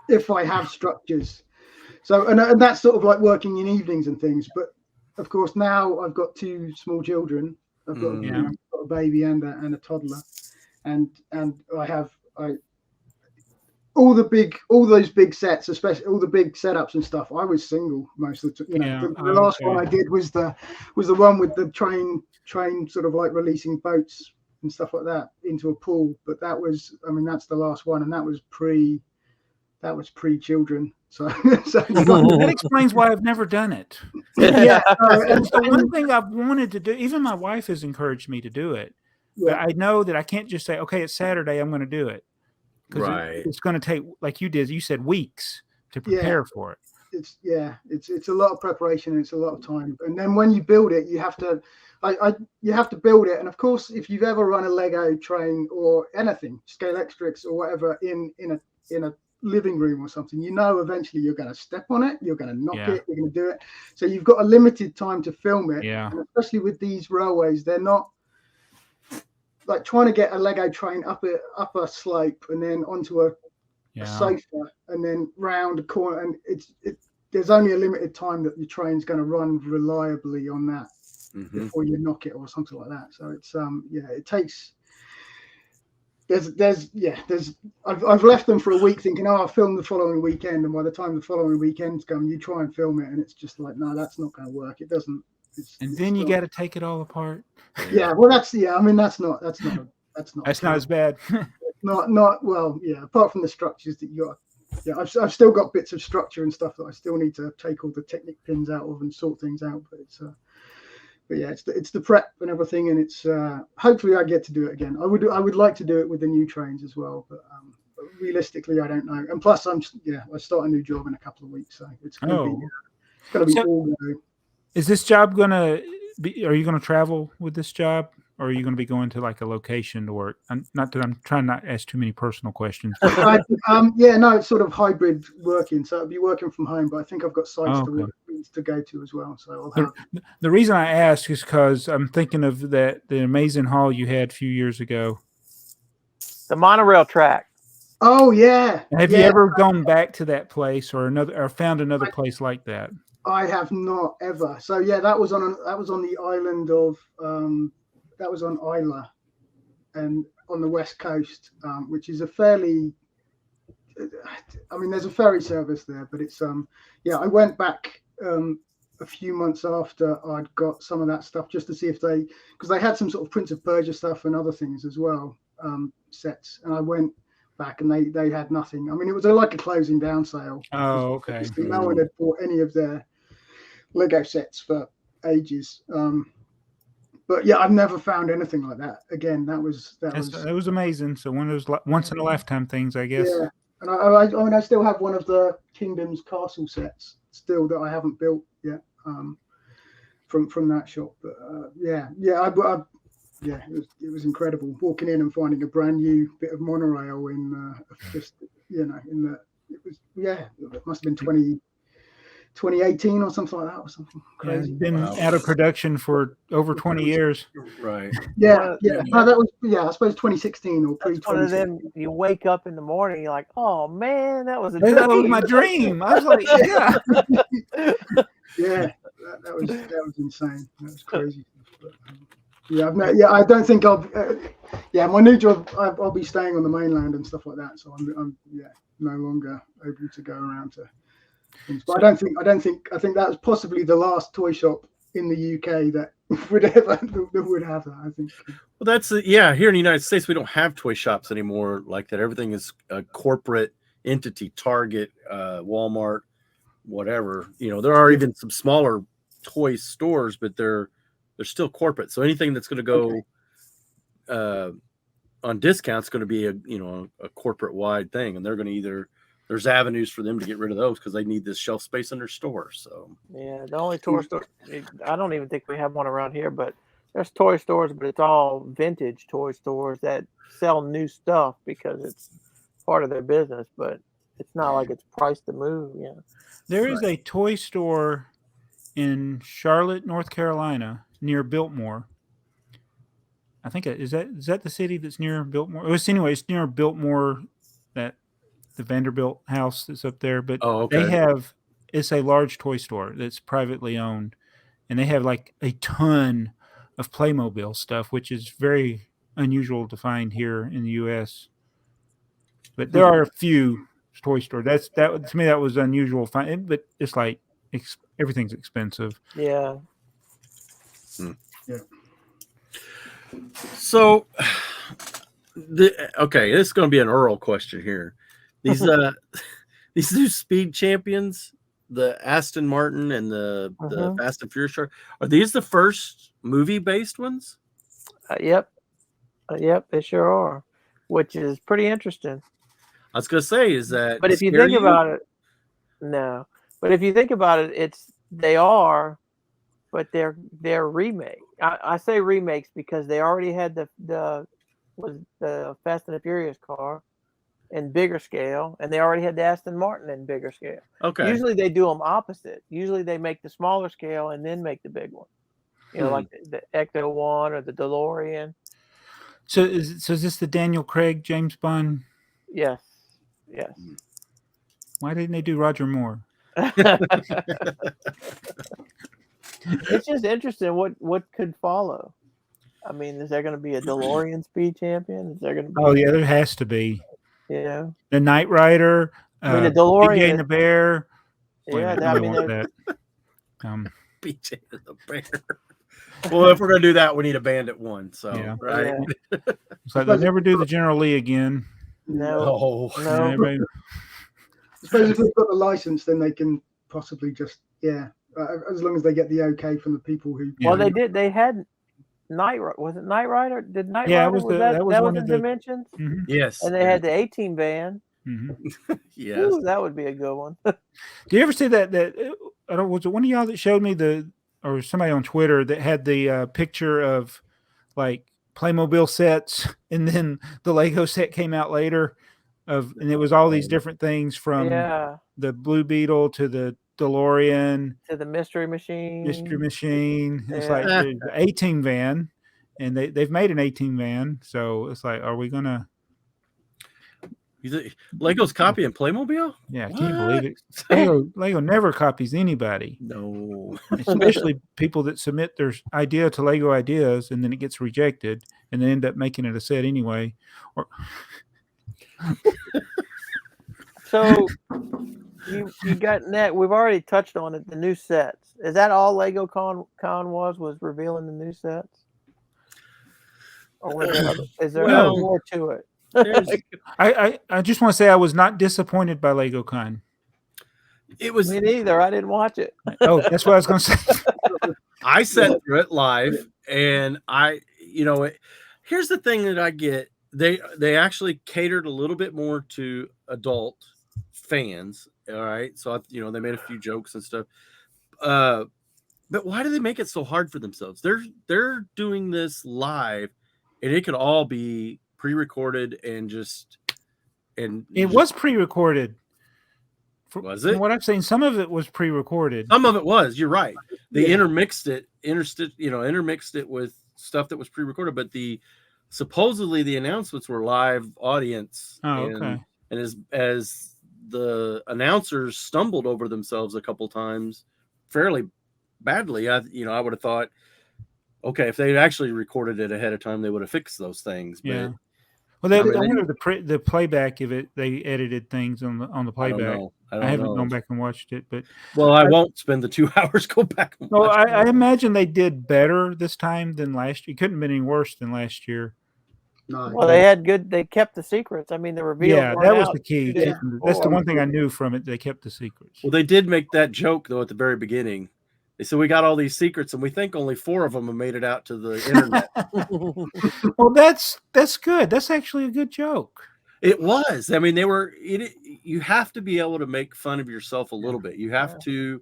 if I have structures. So, and that's sort of like working in evenings and things. But of course, now I've got 2 small children. I've got, I've got a baby and a toddler, and all those big sets, especially all the big setups and stuff. I was single most of the time. The last one I did was the one with the train sort of like releasing boats and stuff like that into a pool. But that was, that's the last one, and that was pre children. So that explains why I've never done it. Yeah. And so one thing I've wanted to do, even my wife has encouraged me to do it, but I know that I can't just say, okay, it's Saturday, I'm going to do it. Right. It's going to take, like you did, you said weeks to prepare for it. It's a lot of preparation and it's a lot of time. And then when you build it, you have to build it. And of course, if you've ever run a Lego train or anything, scale electrics or whatever in a living room or something, eventually you're going to step on it, you're going to knock it, you're going to do it. So you've got a limited time to film it. Yeah. And especially with these railways, they're not like trying to get a Lego train up a slope and then onto a sofa and then round a corner, and there's only a limited time that your train's going to run reliably on that before you knock it or something like that. So it's it takes. I've left them for a week thinking, I'll film the following weekend, and by the time the following weekend's come, you try and film it, and it's just like, no, that's not going to work. It doesn't. And then you got to take it all apart. Yeah, well, that's I mean, that's not That's not as bad. not well. Yeah, apart from the structures that you got. Yeah, I've still got bits of structure and stuff that I still need to take all the Technic pins out of and sort things out. But yeah, it's the prep and everything, and it's hopefully I get to do it again. I would like to do it with the new trains as well, but realistically I don't know. And plus I start a new job in a couple of weeks, so it's going to be all go. Is this job gonna be? Are you going to travel with this job, or are you going to be going to like a location to work? I'm trying not to ask too many personal questions. No, it's sort of hybrid working, so I'll be working from home, but I think I've got sites to go to as well. So I'll have. The reason I ask is because I'm thinking of the amazing haul you had a few years ago. The monorail track. Oh yeah. Have you ever gone back to that place or found another place like that? I have not ever. So yeah, that was on the island of that was on Isla, and on the west coast, which is a fairly. I mean, there's a ferry service there, but it's I went back a few months after I'd got some of that stuff just to see if because they had some sort of Prince of Persia stuff and other things as well, sets, and I went back and they had nothing. I mean, it was like a closing down sale. Oh, okay. No one had bought any of their Lego sets for ages. But yeah, I've never found anything like that again. That was amazing. So one of those once in a lifetime things, I guess. Yeah, and I still have one of the Kingdom's castle sets still that I haven't built yet from that shop. But it was incredible walking in and finding a brand new bit of monorail it must have been 2018 or something like that, or something crazy. It's been out of production for over 20 years. Right. Yeah. No, that was I suppose 2016 or pre. One of them. You wake up in the morning, you're like, "Oh man, that was that was my dream." I was like, "Yeah, yeah." That was insane. That was crazy. But, I don't think I'll. My new job, I'll be staying on the mainland and stuff like that. So I'm no longer able to go around to. But I think that was possibly the last toy shop in the UK that would have that. I think. Well, that's here in the United States we don't have toy shops anymore like that. Everything is a corporate entity, Target, Walmart, whatever. There are even some smaller toy stores, but they're still corporate. So anything that's going to go on discount is going to be a corporate wide thing, and they're going to there's avenues for them to get rid of those because they need this shelf space in their store. So yeah, the only toy store, I don't even think we have one around here, but there's toy stores, but it's all vintage toy stores that sell new stuff because it's part of their business, but it's not like it's priced to move. Yeah, there is a toy store in Charlotte, North Carolina, near Biltmore. I think is that the city that's near Biltmore? It's near Biltmore, that the Vanderbilt house that's up there. But it's a large toy store that's privately owned, and they have like a ton of Playmobil stuff, which is very unusual to find here in the U.S. But there are a few toy stores. That to me that was unusual. But it's like everything's expensive. Yeah. Yeah. So, this is going to be an Earl question here. These new Speed Champions, the Aston Martin and the Fast and Furious car, are these the first movie-based ones? Yep, they sure are, which is pretty interesting. I was going to say, is that? But if you think about it, no. But if you think about it, they are, but they're remake. I say remakes because they already had the Fast and the Furious car in bigger scale, and they already had the Aston Martin in bigger scale. Okay. Usually they do them opposite. Usually they make the smaller scale and then make the big one. Like the Ecto one or the DeLorean. So is this the Daniel Craig James Bond? Yes. Why didn't they do Roger Moore? It's just interesting what could follow. I mean, is there going to be a DeLorean Speed Champion? Is there going to be? Oh yeah, there has to be. Yeah. The Knight Rider. I mean, the DeLorean and the Bear. Yeah, BJ and the Bear. Well, if we're gonna do that, we need a bandit one. So Yeah. right. Yeah. It's like they'll never do the General Lee again. No, Oh, no. Everybody- I suppose if they've got the license, then they can possibly just as long as they get the okay from the people who. Well, they did. They had Night. Was it Knight Rider? Did Knight Yeah, it Rider? was the- that that was that one was of in the- Dimensions? Mhm. yes. And they had the 18 van. Mhm. yes. Ooh, that would be a good one. Do you ever see that? I don't. Was it one of y'all that showed me or somebody on Twitter that had the picture of like Playmobil sets, and then the Lego set came out later, and it was all these different things from Yeah. the Blue Beetle to the DeLorean, To the Mystery Machine. Mystery Machine. It's Yeah. like the A-Team van, and they've made an A-Team van. So it's like, are we gonna? You think Lego's copying Playmobil? Yeah, can you believe it? Lego never copies anybody. No. Especially people that submit their idea to Lego Ideas and then it gets rejected and they end up making it a set anyway. Or So you got that. We've already touched on it. The new sets. Is that all Lego Con was revealing the new sets? Or is there Well, more to it? I just want to say I was not disappointed by LegoCon. It was. Me neither. I didn't watch it. Oh, that's what I was going to say. I sat through it live, and here's the thing that I get. They actually catered a little bit more to adult fans. All right, so they made a few jokes and stuff. But why do they make it so hard for themselves? They're doing this live, and it could all be pre-recorded and It was pre-recorded. Was it? From what I've seen, some of it was pre-recorded. Some of it was. You're right. They intermixed it with stuff that was pre-recorded, but supposedly the announcements were live audience. Oh, okay. And as the announcers stumbled over themselves a couple times, fairly badly, I would have thought, okay, if they'd actually recorded it ahead of time, they would have fixed those things. But Yeah. Well, I wonder the playback of it. They edited things on the playback. I haven't gone back and watched it, but I won't spend the 2 hours go back. And well, I imagine they did better this time than last year. It couldn't have been any worse than last year. No. Well, they kept the secrets. I mean, the reveal. Yeah, that was the key. That's the one thing I knew from it. They kept the secrets. Well, they did make that joke though at the very beginning. They said we got all these secrets, and we think only 4 of them have made it out to the internet. Well, that's good. That's actually a good joke. It was. I mean, you have to be able to make fun of yourself a little bit. You have to.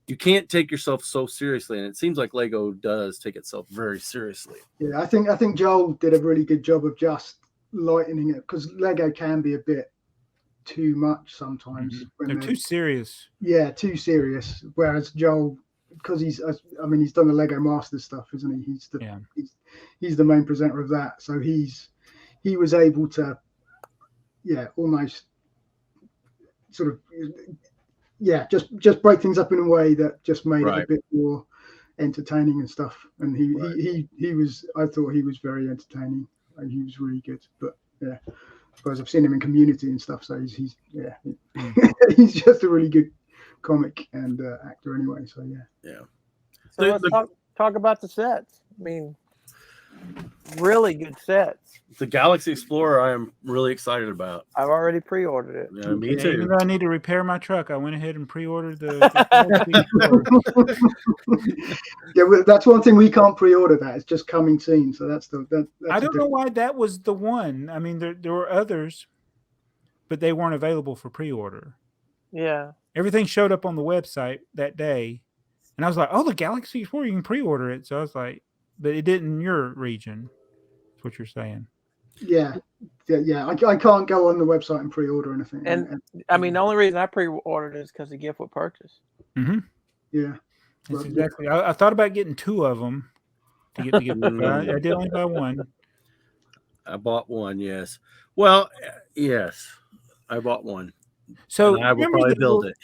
You can't take yourself so seriously, and it seems like Lego does take itself very seriously. Yeah, I think Joel did a really good job of just lightening it, because Lego can be a bit too much sometimes. Mm-hmm. They're too serious. Yeah, too serious. Whereas Joel, because he's done the Lego Masters stuff, isn't he? He's the main presenter of that, so he was able to, almost sort of, just break things up in a way that just made it a bit more entertaining and stuff. And I thought he was very entertaining. He was really good. But yeah, I suppose I've seen him in Community and stuff, so he's he's just a really good comic and actor anyway. So yeah. So let's talk about the sets. I mean, really good sets. The Galaxy Explorer, I am really excited about. I've already pre-ordered it. Yeah, me too. Even though I need to repair my truck, I went ahead and pre-ordered the. Yeah, well, that's one thing we can't pre-order. That it's just coming soon. So that's I don't know why that was the one. I mean, there were others, but they weren't available for pre-order. Yeah. Everything showed up on the website that day, and I was like, "Oh, the Galaxy Explorer, you can pre-order it." So I was like, "But it didn't in your region." That's what you're saying. Yeah. I can't go on the website and pre-order anything. And I mean, the only reason I pre-ordered it is because the gift with purchase. Mm-hmm. Yeah. That's exactly. I thought about getting 2 of them to get together, but I did only buy 1. I bought 1. Yes. Well, yes, I bought 1. So and I will probably build it.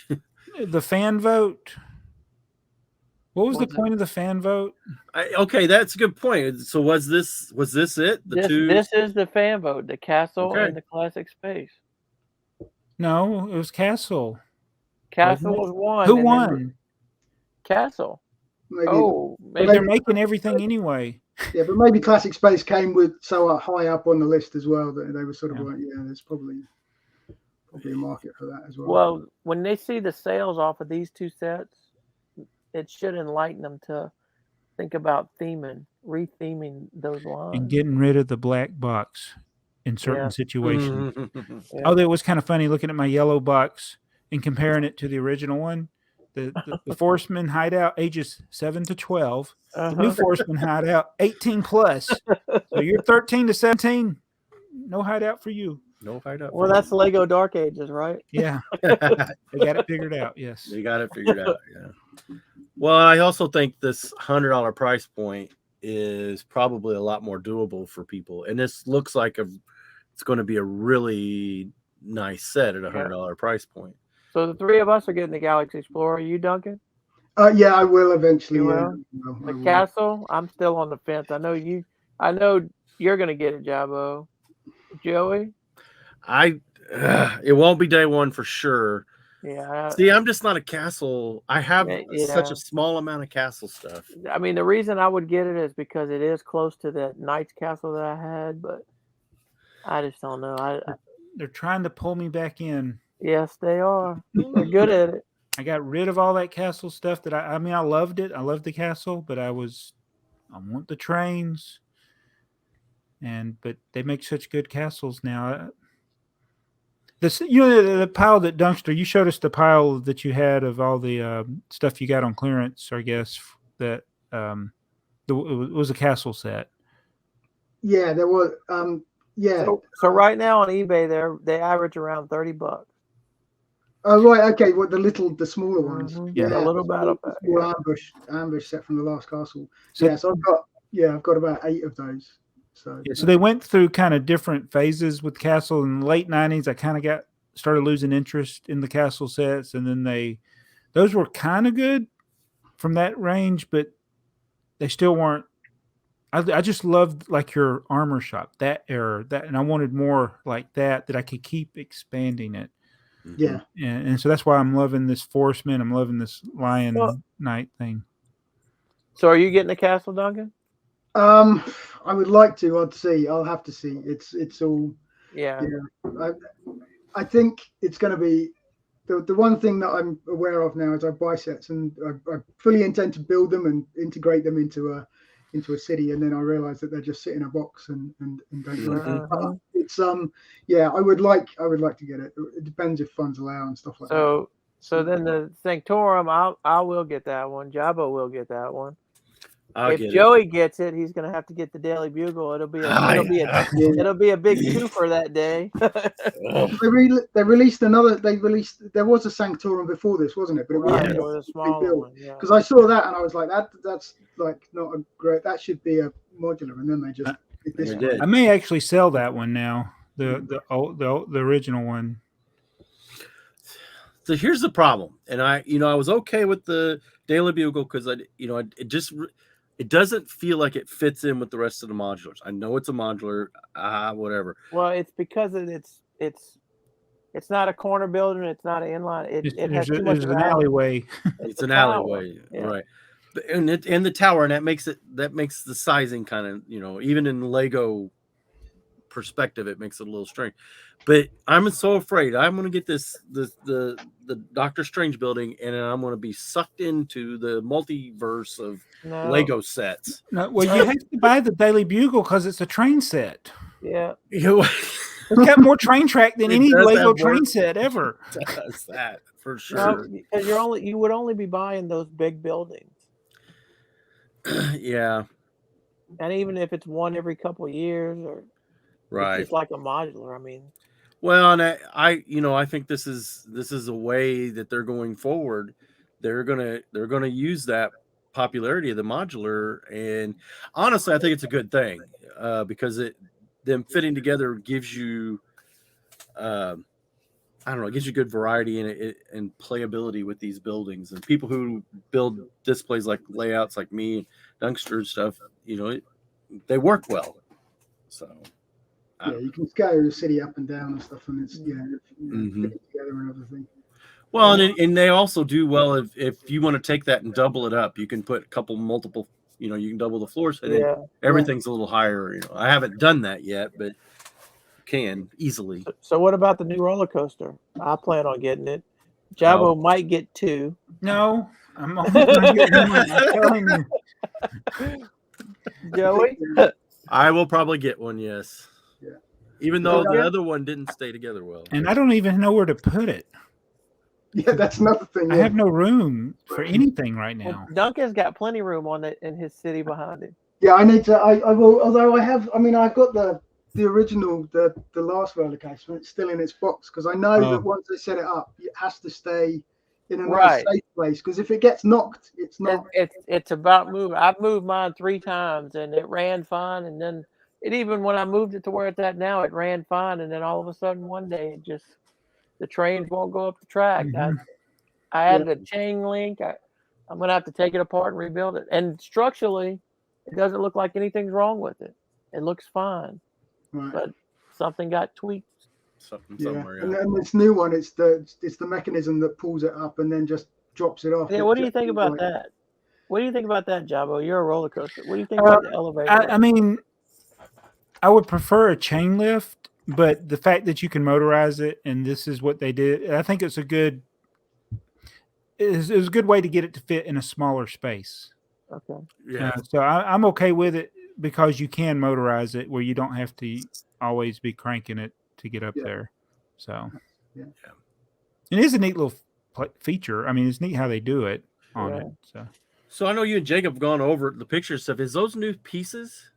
The fan vote. What was the point of the fan vote? Okay, that's a good point. So was this it? This is the fan vote, the castle and the classic space. No, it was Castle. Castle was one. Who won? Castle. maybe. Oh, But they're making everything anyway. Yeah, but maybe Classic Space came with so high up on the list as well that they were sort of like, yeah, there's probably a market for that as well. Well, when they see the sales off of these two sets, it should enlighten them to think about retheming those lines. And getting rid of the black box in certain situations. Yeah. Although it was kind of funny looking at my yellow box and comparing it to the original one. The Forceman hideout ages 7 to 12. The new Forceman hideout 18 plus. So you're 13 to 17. No hideout for you. No hideout. Well, that's Lego Dark Ages, right? Yeah. They got it figured out. Yes. They got it figured out. Yeah. Well, I also think this $100 price point is probably a lot more doable for people. And this looks like it's going to be a really nice set at a $100 price point. So the three of us are getting the Galaxy Explorer. Are you, Duncan? Yeah, I will eventually. You will? The Castle, I'm still on the fence. I know you're going to get it, Jabbo. Joey? It won't be day one for sure. Yeah. See, I'm just not a Castle. I have such a small amount of Castle stuff. I mean, the reason I would get it is because it is close to that Knights Castle that I had, but I just don't know. They're trying to pull me back in. Yes, they are. They're good at it. I got rid of all that Castle stuff that I mean, I loved it. I loved the Castle, but I want the trains. But they make such good castles now. The pile that Dunkster, you showed us the pile that you had of all the stuff you got on clearance, I guess, that it was a castle set. Yeah, there was. Yeah. So right now on eBay, they average around $30. Oh right, okay. What the smaller ones? Yeah, a little battle pack. Ambush set from the last castle. So I've got about 8 of those. So they went through kind of different phases with Castle. In the late 90s, I kind of started losing interest in the Castle sets, and then those were kind of good from that range, but they still weren't. I just loved like your armor shop, that era, and I wanted more like that I could keep expanding it. Yeah, and so that's why I'm loving this Forceman. I'm loving this Lion Knight thing. So are you getting a Castle, Duncan? I would like to. I'll have to see. It's all. Yeah. I think it's going to be the one thing that I'm aware of now is I buy sets and I fully intend to build them and integrate them into a city, and then I realize that they're just sit in a box and don't. It's I would like to get it. It depends if funds allow and stuff like that. So then the Sanctorum, I will get that one. Jabbo will get that one. If Joey gets it, he's gonna have to get the Daily Bugle. It'll be a big twofer that day. They released another. There was a Sanctorum before this, wasn't it? But it was a smaller one. Yeah. Because I saw that and I was like, that's like not a great. That should be a modular, and then they just did this one. I may actually sell that one now. The original one. So here's the problem, and I was okay with the Daily Bugle because it doesn't feel like it fits in with the rest of the modulars. I know it's a modular, whatever. Well, it's because it's not a corner building. It's not an inline. It has too much of an alleyway. It's an alleyway, right? And the tower, and that makes the sizing kind of even in Lego perspective, it makes it a little strange. But I'm so afraid I'm going to get the Doctor Strange building, and I'm going to be sucked into the multiverse of Lego sets. No, well, you have to buy the Daily Bugle because it's a train set. Yeah, it's got more train track than any Lego train set ever. Does that for sure? Because you would only be buying those big buildings. Yeah, and even if it's one every couple of years, or right, it's just like a modular. I mean. Well, and I think this is a way that they're going forward. They're gonna use that popularity of the modular, and honestly, I think it's a good thing because them fitting together gives you, it gives you good variety and playability with these buildings. And people who build displays like layouts like me, Dunkster and stuff, they work well. So. Yeah, you can scale the city up and down and stuff, and it's together and everything. Well, and they also do well if you want to take that and double it up. You can put multiple. You can double the floors, and then everything's a little higher. I haven't done that yet, but you can easily. So what about the new roller coaster? I plan on getting it. Jabo might get 2. No, I'm only going to get one. I'm telling you. Joey, I will probably get one. Yes. Yeah. Even though the other one didn't stay together well. And I don't even know where to put it. Yeah, that's another thing. I have no room for anything right now. Duncan's got plenty of room on it in his city behind him. Yeah, I need to. I will. Although I've got the original, the last roller coaster. It's still in its box because I know that once they set it up, it has to stay in a nice safe place. Because if it gets knocked, it's not. It's about moving. I've moved mine 3 times and it ran fine, and then even when I moved it to where it's at now, it ran fine, and then all of a sudden one day the trains won't go up the track. Mm-hmm. I added a chain link. I'm gonna have to take it apart and rebuild it. And structurally, it doesn't look like anything's wrong with it. It looks fine, but something got tweaked. Somewhere. And then this new one, it's the mechanism that pulls it up and then just drops it off. Yeah, what do you think about that? What do you think about that, Jabo? You're a roller coaster. What do you think about the elevator? I mean, I would prefer a chain lift, but the fact that you can motorize it and this is what they did, I think it's a good way to get it to fit in a smaller space. Okay. Yeah. So I'm okay with it because you can motorize it where you don't have to always be cranking it to get up there. So, and it is a neat little feature. I mean, it's neat how they do it on it. So I know you and Jacob have gone over the picture stuff. Is those new pieces?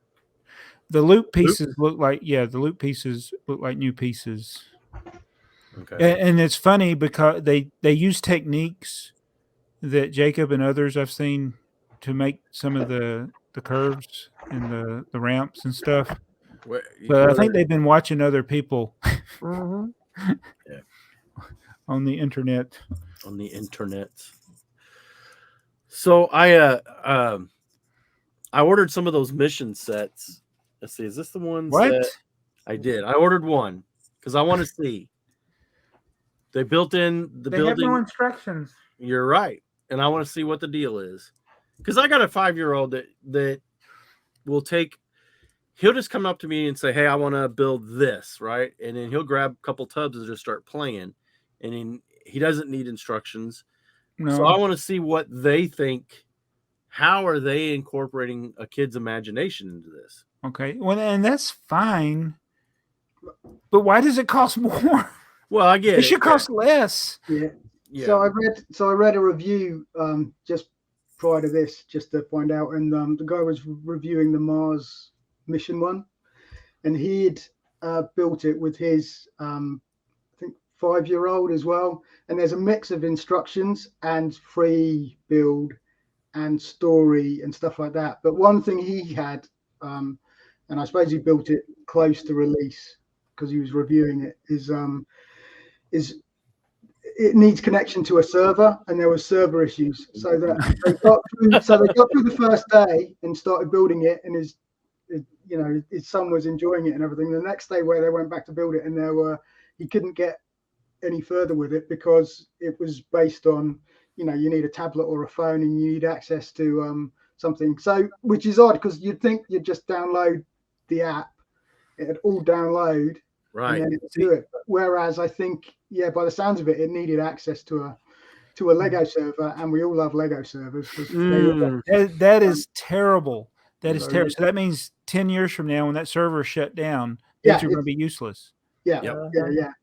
The loop pieces look like new pieces. Okay. And it's funny because they use techniques that Jacob and others I've seen to make some of the curves and the ramps and stuff. But I think they've been watching other people on the internet. On the internet. So I ordered some of those mission sets. Let's see, is this the ones that I did? I ordered one because I want to see. They built in the building. They have no instructions. You're right, and I want to see what the deal is because I got a 5-year-old that will take. He'll just come up to me and say, "Hey, I want to build this," right? And then he'll grab a couple tubs and just start playing, and then he doesn't need instructions. No. So I want to see what they think. How are they incorporating a kid's imagination into this? Okay, well, and that's fine, but why does it cost more? Well, I get it should cost less. Yeah. So I read a review just prior to this, just to find out, and the guy was reviewing the Mars mission one, and he'd built it with his I think 5-year-old as well. And there's a mix of instructions and free build and story and stuff like that. But one thing he had, and I suppose he built it close to release because he was reviewing it, is it needs connection to a server, and there were server issues. So that they got through the first day and started building it, and his son was enjoying it and everything. The next day where they went back to build it, and he couldn't get any further with it because it was based on, you need a tablet or a phone and you need access to something. So, which is odd because you'd think you'd just download the app, it'd all download, right, and then it'd do it. Whereas I think, by the sounds of it, it needed access to a Lego server, and we all love Lego servers. That is terrible. That is terrible. So that means 10 years from now, when that server is shut down, things are going to be useless. Yeah.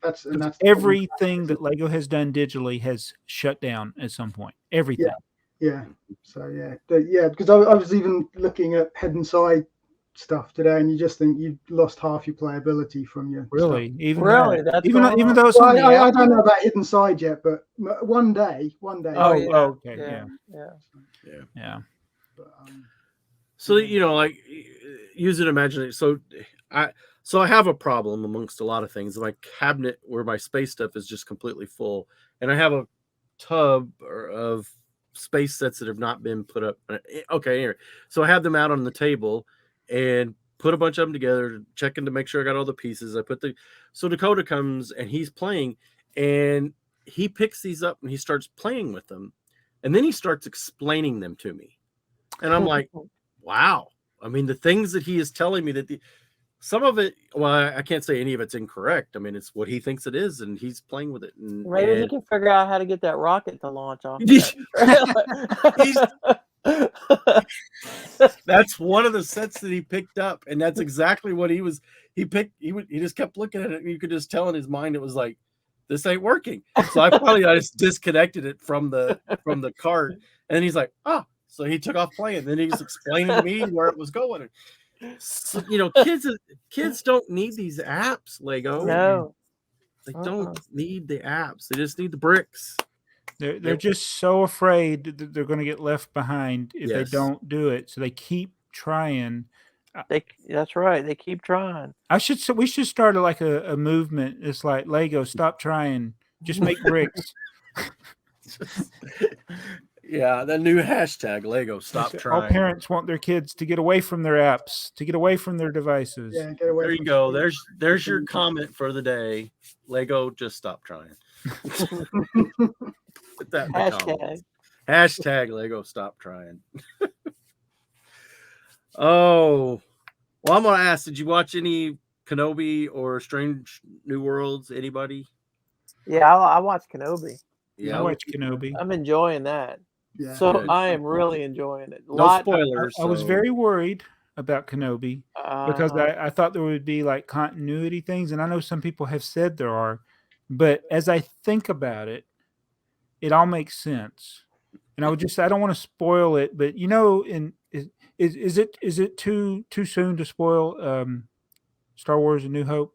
That's everything that Lego has done digitally has shut down at some point. Everything. Yeah. So because I was even looking at head and side stuff today, and you just think you've lost half your playability from your really stuff. even though it's I don't know about hidden side yet, but one day. Okay. Yeah. But, so like using imagination. So I have a problem amongst a lot of things. My cabinet where my space stuff is just completely full, and I have a tub of space sets that have not been put up. Okay, anyway. So I have them out on the table and put a bunch of them together, checking to make sure I got all the pieces. So Dakota comes and he's playing, and he picks these up and he starts playing with them, and then he starts explaining them to me, and I'm like, wow. I mean, the things that he is telling me, that some of it, well, I can't say any of it's incorrect. I mean, it's what he thinks it is, and he's playing with it. And, Maybe he can figure out how to get that rocket to launch off. That's one of the sets that he picked up, and that's exactly what he just kept looking at it, and you could just tell in his mind it was like, this ain't working. So I just disconnected it from the cart, and then he's like, oh, so he took off playing. Then he's explaining to me where it was going. So, kids don't need these apps, Lego. No, they don't need the apps. They just need the bricks. They're just so afraid that they're going to get left behind if they don't do it. So they keep trying. That's right. They keep trying. We should start like a movement. It's like Lego, stop trying. Just make bricks. Yeah, the new hashtag Lego, stop trying. All parents want their kids to get away from their apps, to get away from their devices. Yeah, get away. There you go. There's your comment for the day. Lego, just stop trying. Put that in the comments. Hashtag Lego, stop trying. Oh, well, I'm gonna ask, did you watch any Kenobi or Strange New Worlds? Anybody? Yeah, I watched Kenobi. Yeah, I watched Kenobi. I'm enjoying that. Yeah. So Good. I am really enjoying it. No spoilers. I was very worried about Kenobi because I thought there would be like continuity things, and I know some people have said there are, but as I think about it, it all makes sense. And I don't want to spoil it, but is it too soon to spoil Star Wars: A New Hope?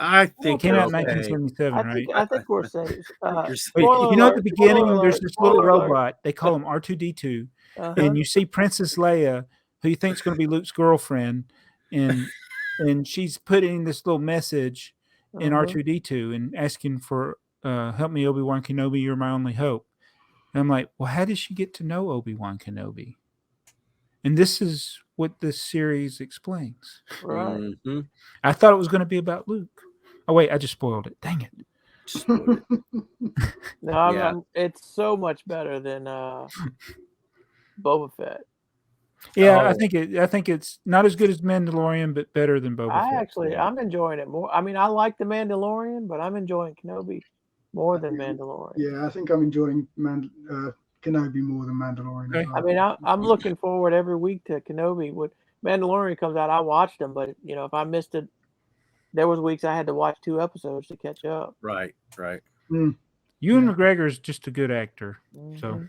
I think it came out in okay. 1977, right? I think we're safe. At the beginning, there's this little robot. They call him R2D2, and you see Princess Leia, who you think is going to be Luke's girlfriend, and she's putting this little message in R2D2 and asking for help me, Obi-Wan Kenobi, you're my only hope. And I'm like, well, how did she get to know Obi-Wan Kenobi? And this is what this series explains. Right. Mm-hmm. I thought it was going to be about Luke. Oh, wait, I just spoiled it. Dang it. No, it's so much better than Boba Fett. Yeah, I think it's not as good as Mandalorian, but better than Boba Fett. I'm enjoying it more. I mean, I like the Mandalorian, but I'm enjoying Kenobi more than Mandalorian. Yeah, I think I'm enjoying Kenobi more than Mandalorian. Okay. I mean, I'm looking forward every week to Kenobi. When Mandalorian comes out, I watch them, but if I missed it, there was weeks I had to watch 2 episodes to catch up. Right. Ewan McGregor is just a good actor, so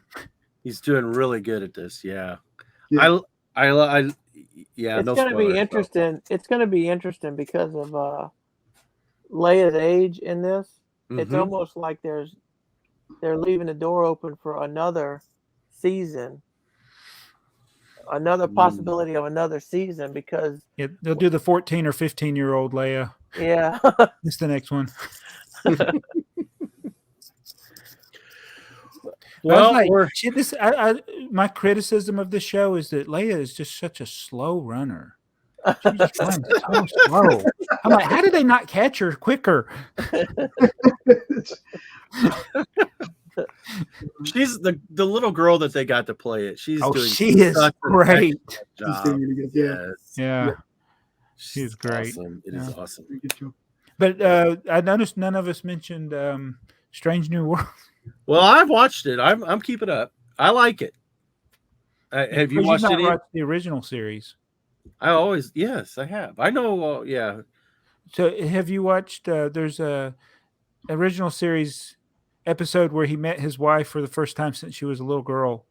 he's doing really good at this. Yeah. Yeah. It's going to be interesting. It's going to be interesting because of Leia's age in this. It's almost like they're leaving the door open for another season, another possibility of another season, because they'll do the 14 or 15-year-old Leia. Yeah, it's the next one. Well, my criticism of the show is that Leia is just such a slow runner. She's just running so slow. I'm like, how did they not catch her quicker? She's the little girl that they got to play it. She is great. Yeah. She's great. Awesome. It is awesome. But I noticed none of us mentioned Strange New World. Well, I've watched it. I'm keeping up. I like it. Have you watched the original series? Yes, I have. I know. Yeah. So have you watched? There's a original series episode where he met his wife for the first time since she was a little girl.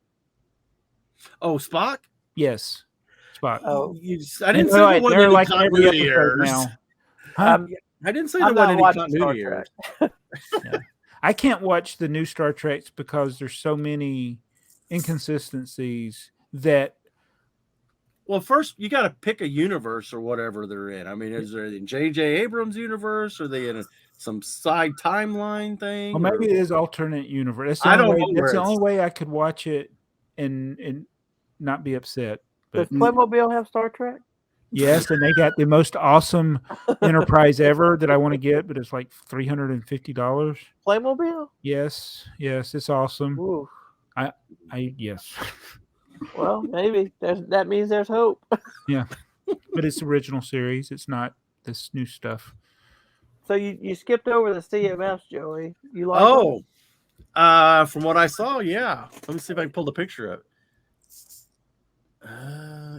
Oh, Spock? Yes, Spock. Oh, I didn't say the one that like continuity errors. Now. Huh? I didn't say the one that continuity errors. Yeah. I can't watch the new Star Treks because there's so many inconsistencies that. Well, first you got to pick a universe or whatever they're in. I mean, is there in J.J. Abrams' universe? Are they in some side timeline thing? Well, maybe it is alternate universe. I don't know. That's the only way I could watch it and not be upset. Does Playmobil have Star Trek? Yes, and they got the most awesome Enterprise ever that I want to get, but it's like $350. Playmobil? Yes, it's awesome. Ooh. Yes. Well, maybe that means there's hope. Yeah, but it's original series. It's not this new stuff. So you skipped over the CMFs, Joey. You like them? From what I saw, yeah. Let me see if I can pull the picture up.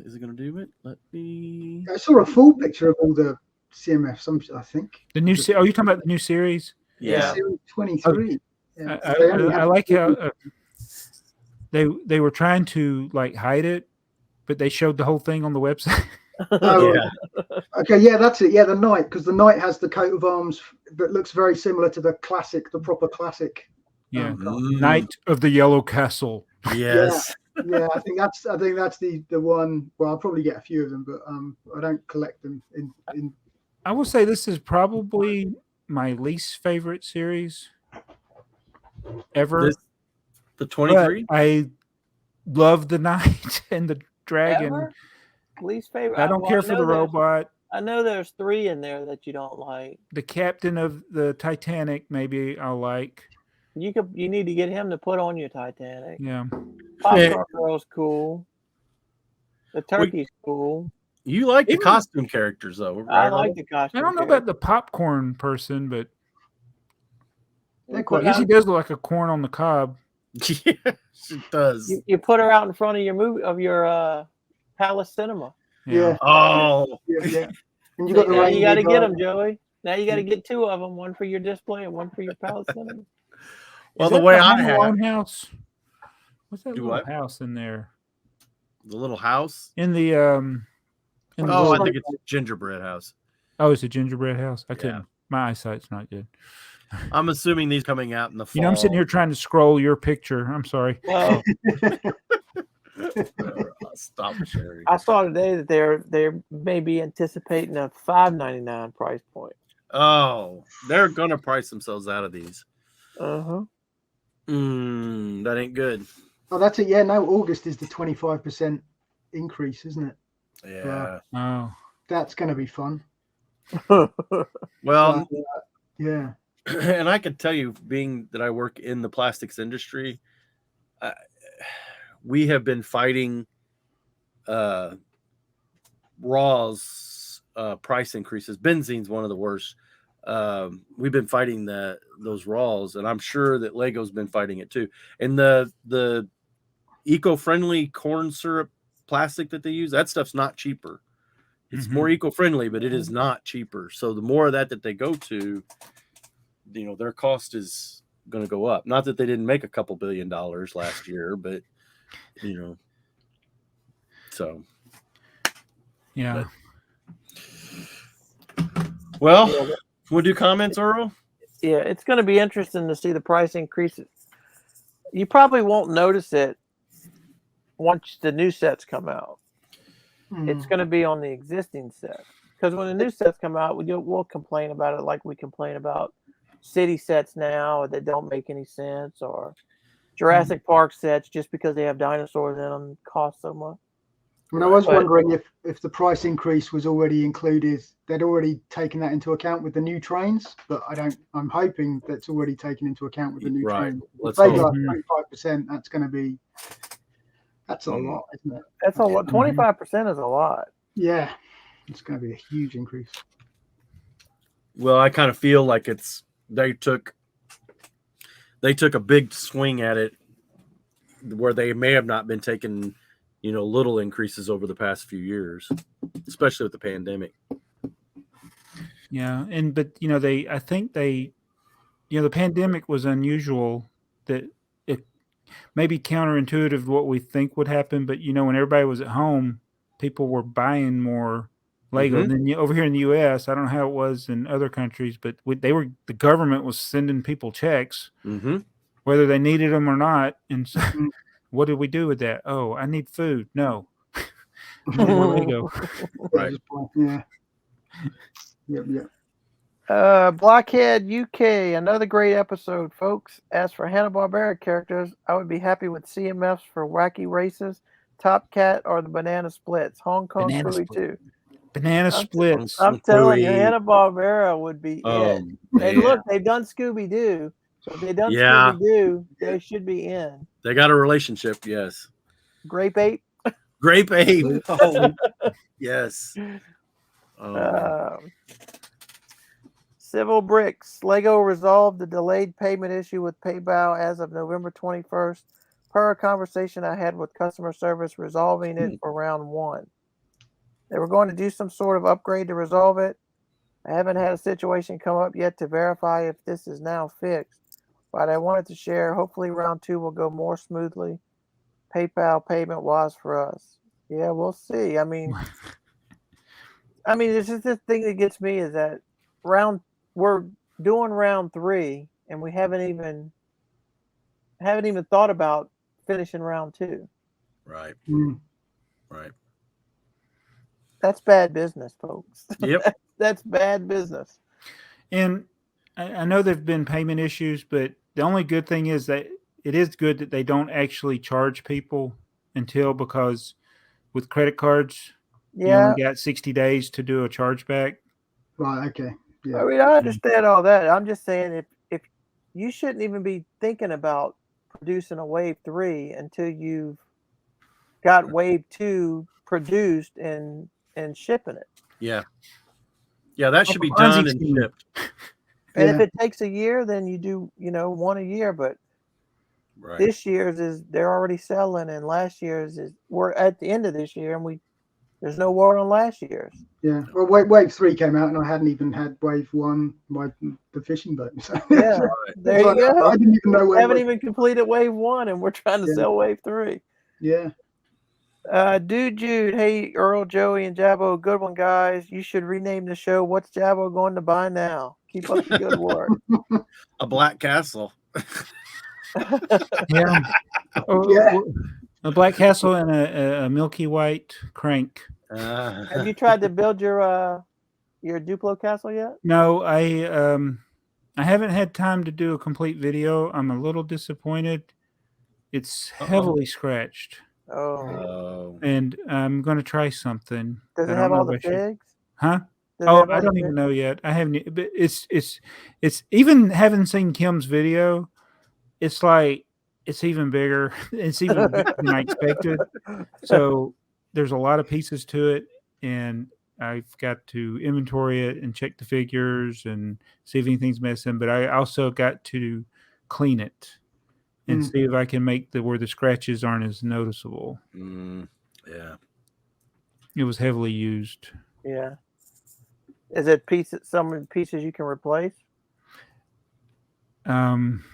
Is it going to do it? Let me. I saw a full picture of all the CMFs. I think The new oh, you talking about the new series? Yeah. Series 23. Yeah. I like how they were trying to like hide it, but they showed the whole thing on the website. Oh, Yeah. Okay, yeah, that's it. Yeah, the knight, because the knight has the coat of arms that looks very similar to the proper classic. Yeah, Mm. Knight of the Yellow Castle. Yes. Yeah, I think that's the one. Well, I'll probably get a few of them, but I don't collect them in I will say this is probably my least favorite series ever. The 23? I love the knight and the dragon. Ever? Least favorite. I don't care for the robot. I know there's 3 in there that you don't like. The captain of the Titanic, maybe I'll like. You need to get him to put on your Titanic. Yeah. Popcorn Girl's cool. The turkey's cool. You like the costume characters, though. Right? I like the costume. I don't know about the popcorn person, but They're I quite guess he does look like a corn on the cob. Yes, it does. You put her out in front of your Palace Cinema. Yeah. Oh. Yeah. And you got the Now you got to get them. them, Joey. Now you got to get 2 of them, one for your display and one for your Palace Cinema. Well, the way I have house. What's that little house in there? The little house in the I think it's gingerbread house. Oh, it's a gingerbread house. I couldn't. My eyesight's not good. I'm assuming these coming out in the fall. You know, I'm sitting here trying to scroll your picture. I'm sorry. Well, stop sharing. I saw today that they may be anticipating a $5.99 price point. Oh, they're gonna price themselves out of these. Uh-huh. That ain't good. Oh, that's it. Yeah, no, August is the 25% increase, isn't it? Yeah. Oh. That's going to be fun. Well, yeah. And I can tell you, being that I work in the plastics industry, we have been fighting raw's price increases. Benzene's one of the worst. We've been fighting those raws, and I'm sure that Lego's been fighting it too. And the eco-friendly corn syrup plastic that they use, that stuff's not cheaper. It's more eco-friendly, but it is not cheaper. So the more of that they go to, you know, their cost is going to go up. Not that they didn't make a couple $2 billion last year, but you know, so yeah. Well, we'll do comments, Earl. Yeah, it's going to be interesting to see the price increases. You probably won't notice it once the new sets come out. It's going to be on the existing set, because when the new sets come out, we'll complain about it like we complain about city sets now that don't make any sense, or Jurassic Park sets just because they have dinosaurs in them cost so much. Well, I was wondering if the price increase was already included. They'd already taken that into account with the new trains, but I'm hoping that's already taken into account with the new train. If they go up 25%, that's a lot, isn't it? That's a lot. 25% is a lot. Yeah, it's going to be a huge increase. Well, I kind of feel like they took a big swing at it where they may have not been taking, you know, little increases over the past few years, especially with the pandemic. Yeah, but you know, I think the pandemic was unusual. That it may be counterintuitive to what we think would happen, but you know, when everybody was at home, people were buying more Lego. And then over here in the U.S., I don't know how it was in other countries, but the government was sending people checks, whether they needed them or not. And so, what did we do with that? Oh, I need food. No, more Lego. Right. Yeah. Yeah. Blockhead UK, another great episode, folks. As for Hanna-Barbera characters, I would be happy with CMFs for Wacky Races, Top Cat, or the Banana Splits. Hong Kong Philly too. Banana splits. I'm telling you, Hanna-Barbera would be it. And look, they've done Scooby-Doo. So if they've done Scooby-Doo, they should be in. They got a relationship, yes. Grape Ape? Grape Ape. Oh, yes. Civil Bricks. Lego resolved the delayed payment issue with PayPal as of November 21st, per a conversation I had with customer service resolving it for round 1. They were going to do some sort of upgrade to resolve it. I haven't had a situation come up yet to verify if this is now fixed, but I wanted to share. Hopefully round 2 will go more smoothly PayPal payment was for us. Yeah, we'll see. I mean, it's just this thing that gets me is that we're doing round 3 and we haven't even thought about finishing round 2. Right. Right. That's bad business, folks. Yep. That's bad business. And I know there've been payment issues, but the only good thing is that it is good that they don't actually charge people because with credit cards, you only got 60 days to do a chargeback. Right. Okay. Yeah. I mean, I understand all that. I'm just saying if you shouldn't even be thinking about producing a wave 3 until you've got wave 2 produced and shipping it. Yeah. Yeah, that should be done and shipped. And if it takes a year, then you do, one a year. But this year's they're already selling, and last year's we're at the end of this year, and there's no word on last year's. Yeah. Well, wave 3 came out, and I hadn't even had wave 1, the fishing boat. So. Yeah, there you go. I didn't even know we haven't even completed wave 1, and we're trying to sell wave 3. Yeah. Dude Jude, hey Earl, Joey, and Jabbo, good one, guys. You should rename the show. What's Jabbo going to buy now? Keep up the good work. A Black Castle. Yeah. A Black Castle and a milky white crank. Have you tried to build your Duplo castle yet? No, I haven't had time to do a complete video. I'm a little disappointed. It's heavily scratched. Oh. And I'm going to try something. Does it have all the figs? Huh? I don't even know yet. I haven't. But it's even having seen Kim's video, it's like it's even bigger. It's even bigger than I expected. So there's a lot of pieces to it, and I've got to inventory it and check the figures and see if anything's missing. But I also got to clean it and see if I can make where the scratches aren't as noticeable. Yeah. It was heavily used. Yeah. Is it some pieces you can replace? Some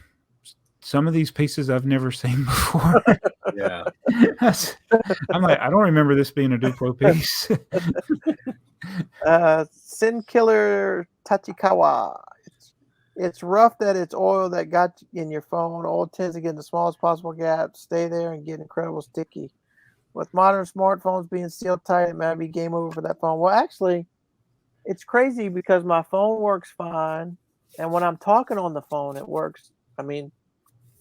of these pieces I've never seen before. Yeah. I'm like, I don't remember this being a Duplo piece. Sin Killer Tachikawa. It's rough that it's oil that got in your phone. Oil tends to get in the smallest possible gap, stay there, and get incredible sticky. With modern smartphones being sealed tight, it might be game over for that phone. Well, actually, it's crazy because my phone works fine, and when I'm talking on the phone, it works. I mean,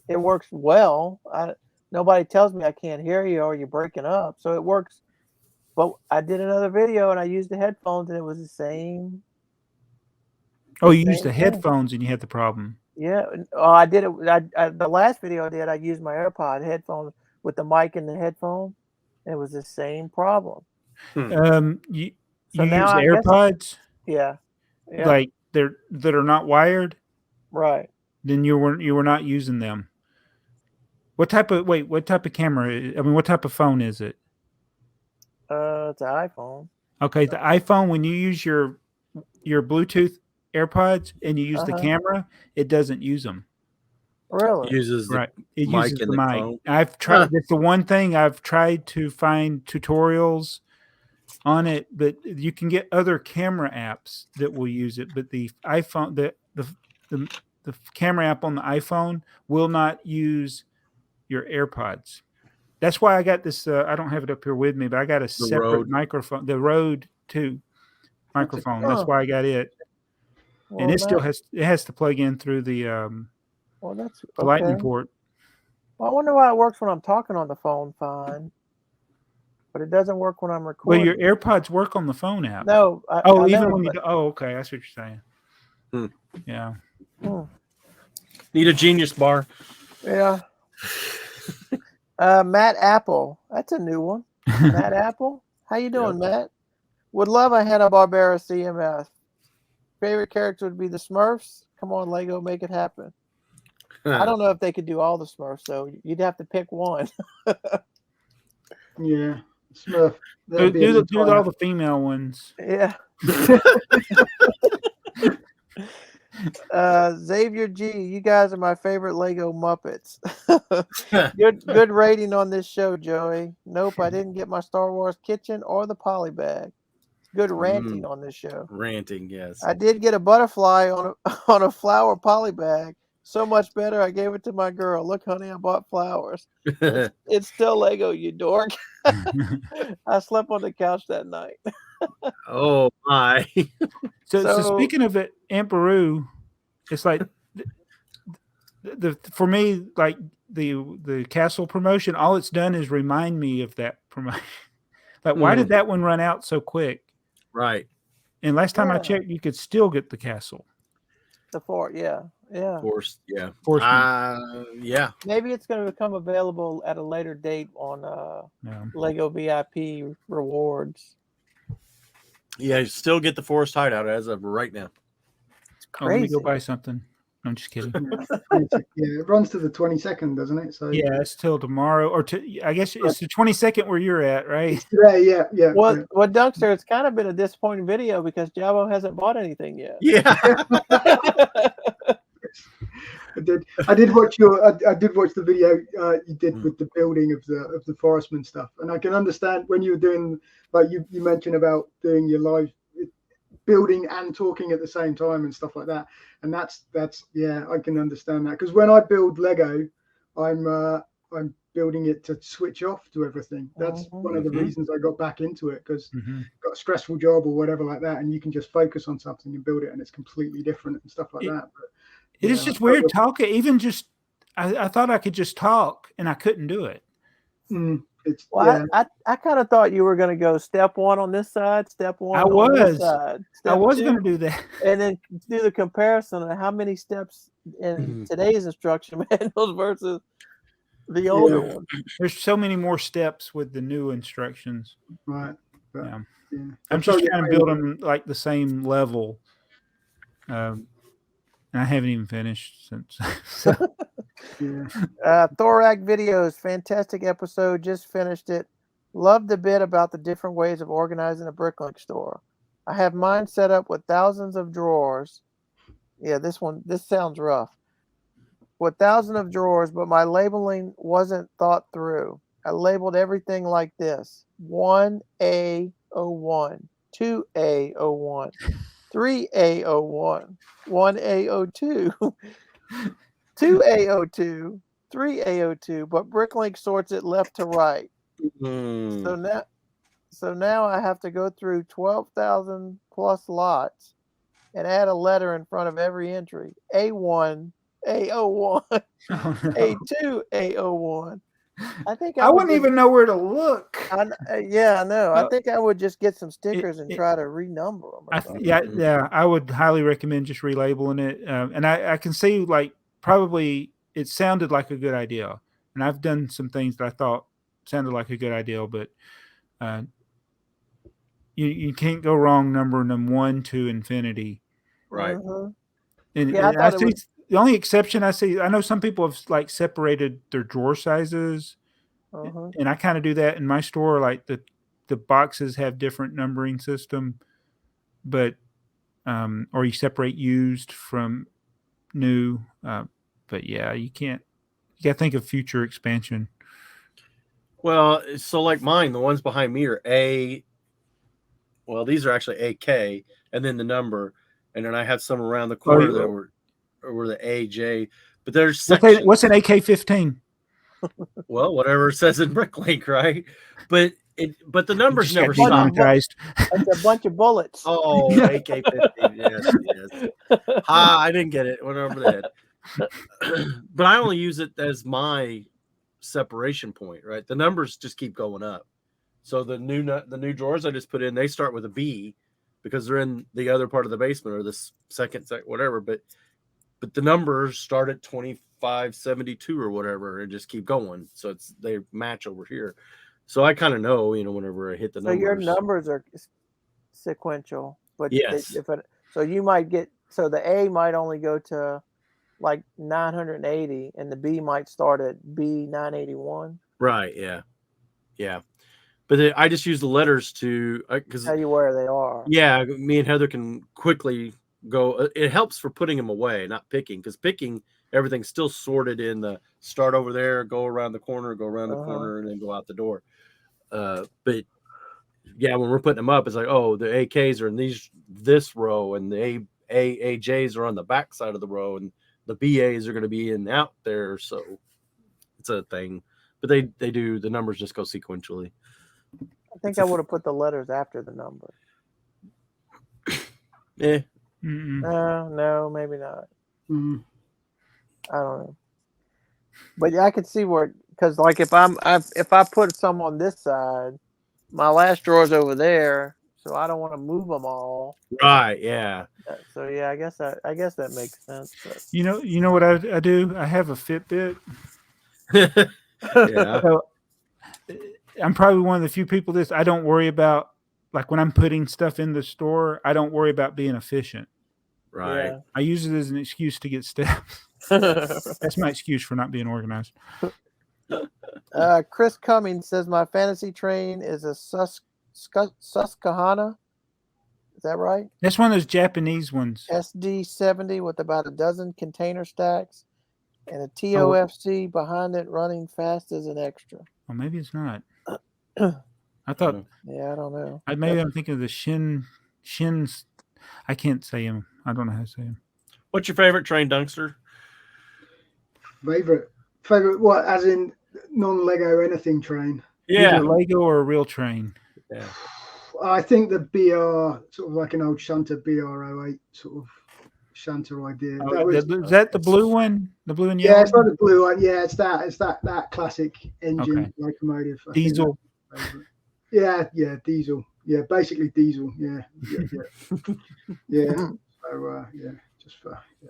it works well. Nobody tells me I can't hear you or you're breaking up, so it works. But I did another video, and I used the headphones, and it was the same. Oh, you used the headphones and you had the problem. Yeah. I did it. The last video I did, I used my AirPod headphones with the mic and the headphone. It was the same problem. You use AirPods? Yeah. Like that are not wired? Right. Then you were not using them. What type of camera? I mean, what type of phone is it? It's an iPhone. Okay, the iPhone, when you use your Bluetooth AirPods and you use the camera, it doesn't use them. Really? It uses the mic and the phone. I've tried. That's the one thing I've tried to find tutorials on it, but you can get other camera apps that will use it. But the iPhone, the camera app on the iPhone will not use your AirPods. That's why I got this. I don't have it up here with me, but I got a separate microphone, the Rode 2 microphone. That's why I got it. Well, and it has to plug in through the Lightning port. Well, I wonder why it works when I'm talking on the phone fine. but it doesn't work when I'm Well, recording. your AirPods work on the phone app. No. Oh, I even know, when you but- do, oh, okay, that's what you're saying. Hmm. Yeah. Need a Genius bar. Yeah. Matt Apple. That's a new one. Matt Apple. How you doing, Matt? Would love a Hanna-Barbera CMS. Favorite character would be the Smurfs. Come on, Lego, make it happen. I don't know if they could do all the Smurfs, though. You'd have to pick one. Yeah, Smurf. Do all the female ones. Yeah. Xavier G, you guys are my favorite Lego Muppets. Good rating on this show, Joey. Nope, I didn't get my Star Wars kitchen or the poly bag. Good ranting on this show. Ranting, yes. I did get a butterfly on a flower poly bag. So much better, I gave it to my girl. Look, honey, I bought flowers. It's still Lego, you dork. I slept on the couch that night. Oh my. So speaking of it, Amperu, it's like the for me, like the castle promotion, all it's done is remind me of that promotion. Like, why did that one run out so quick? Right. And last time I checked, you could still get the castle. The fort, yeah. Forced, yeah. Yeah. Maybe it's going to become available at a later date on Lego VIP rewards. Yeah, you still get the Forest Hideout as of right now. It's crazy. Let me go buy something. I'm just kidding. Yeah, it runs to the 22nd, doesn't it? So yeah, it's till tomorrow, or I guess it's the 22nd where you're at, right? it's today, yeah. Well, Dunkster, it's kind of been a disappointing video because Jabo hasn't bought anything yet. Yeah. I did watch the video you did with the building of the Forestman stuff, and I can understand when you were doing, like you mentioned about doing your live building and talking at the same time and stuff like that, and that's yeah, I can understand that, because when I build Lego, I'm building it to switch off to everything. That's one of the reasons I got back into it, because got a stressful job or whatever like that, and you can just focus on something and build it, and it's completely different and stuff like that. But it is just weird talking. Even just, I thought I could just talk, and I couldn't do it. I kind of thought you were going to go step one on this side, step one on this side. I was going to do that. And then do the comparison of how many steps in today's instruction manuals versus the older one. There's so many more steps with the new instructions. Right. Yeah. I'm just trying to build them like the same level. And I haven't even finished since. Thorac Videos, fantastic episode. Just finished it. Loved the bit about the different ways of organizing a Bricklink store. I have mine set up with thousands of drawers. Yeah, this sounds rough. With thousands of drawers, but my labeling wasn't thought through. I labeled everything like this: 1A01, 2A01, 3A01, 1A02, 2A02, 3A02, but Bricklink sorts it left to right. So now I have to go through 12,000 plus lots and add a letter in front of every entry. A1, A01, A2, A01. I think I wouldn't even know where to look. Yeah, I know. I think I would just get some stickers and try to renumber them. Yeah, I would highly recommend just relabeling it. And I can see, like, probably it sounded like a good idea. And I've done some things that I thought sounded like a good idea, but you can't go wrong numbering them 1 to infinity. Right. And I see the only exception I see, I know some people have like separated their drawer sizes, and I kind of do that in my store. Like the boxes have different numbering system, but or you separate used from new. But yeah, you got to think of future expansion. Well, so like mine, the ones behind me are A. Well, these are actually AK, and then the number, and then I have some around the corner that were the AJ. But there's sections. What's an AK-15? Well, whatever it says in Bricklink, right? But the numbers never stop. It's a bunch of bullets. Oh, AK-15. Yes. I didn't get it. Went over the head. But I only use it as my separation point, right? The numbers just keep going up. So the new drawers I just put in, they start with a B because they're in the other part of the basement or the second whatever. But the numbers start at 2572 or whatever and just keep going. So they match over here. So I kind of know, whenever I hit the numbers. So your numbers are sequential, but yes. So you might get, so the A might only go to like 980 and the B might start at B981. Right. Yeah. Yeah. But I just use the letters to tell you where they are. Yeah. Me and Heather can quickly go. It helps for putting them away, not picking, because picking, everything's still sorted in the start over there, go around the corner, and then go out the door. But yeah, when we're putting them up, it's like, oh, the AKs are in this row, and the AJs are on the back side of the row, and the BAs are going to be in out there. So it's a thing. But they do, the numbers just go sequentially. I think I would have put the letters after the number. Yeah. No, maybe not. Mm. I don't know. But yeah, I could see where, because like if I put some on this side, my last drawer's over there, so I don't want to move them all. Right. Yeah. So yeah, I guess that makes sense. But. You know what I do? I have a Fitbit. Yeah. So I'm probably one of the few people I don't worry about, like when I'm putting stuff in the store, I don't worry about being efficient. Right. Yeah. I use it as an excuse to get steps. That's my excuse for not being organized. Chris Cummings says my fantasy train is a Susquehanna. Is that right? That's one of those Japanese ones. SD70 with about a dozen container stacks and a TOFC behind it running fast as an extra. Well, maybe it's not. I thought. Yeah, I don't know. Maybe I'm thinking of the Shins. I can't say him. I don't know how to say him. What's your favorite train, Dunkster? Favorite what? As in non-Lego anything train? Yeah, either Lego or a real train. Yeah. I think the BR, sort of like an old Shunter BR08 sort of Shunter idea. Oh, is that the blue one? The blue and yellow? Yeah, it's not the blue one. Yeah, it's that classic engine locomotive. Diesel. Yeah, diesel. Yeah, basically diesel. Yeah. Yeah. So just for. Yeah.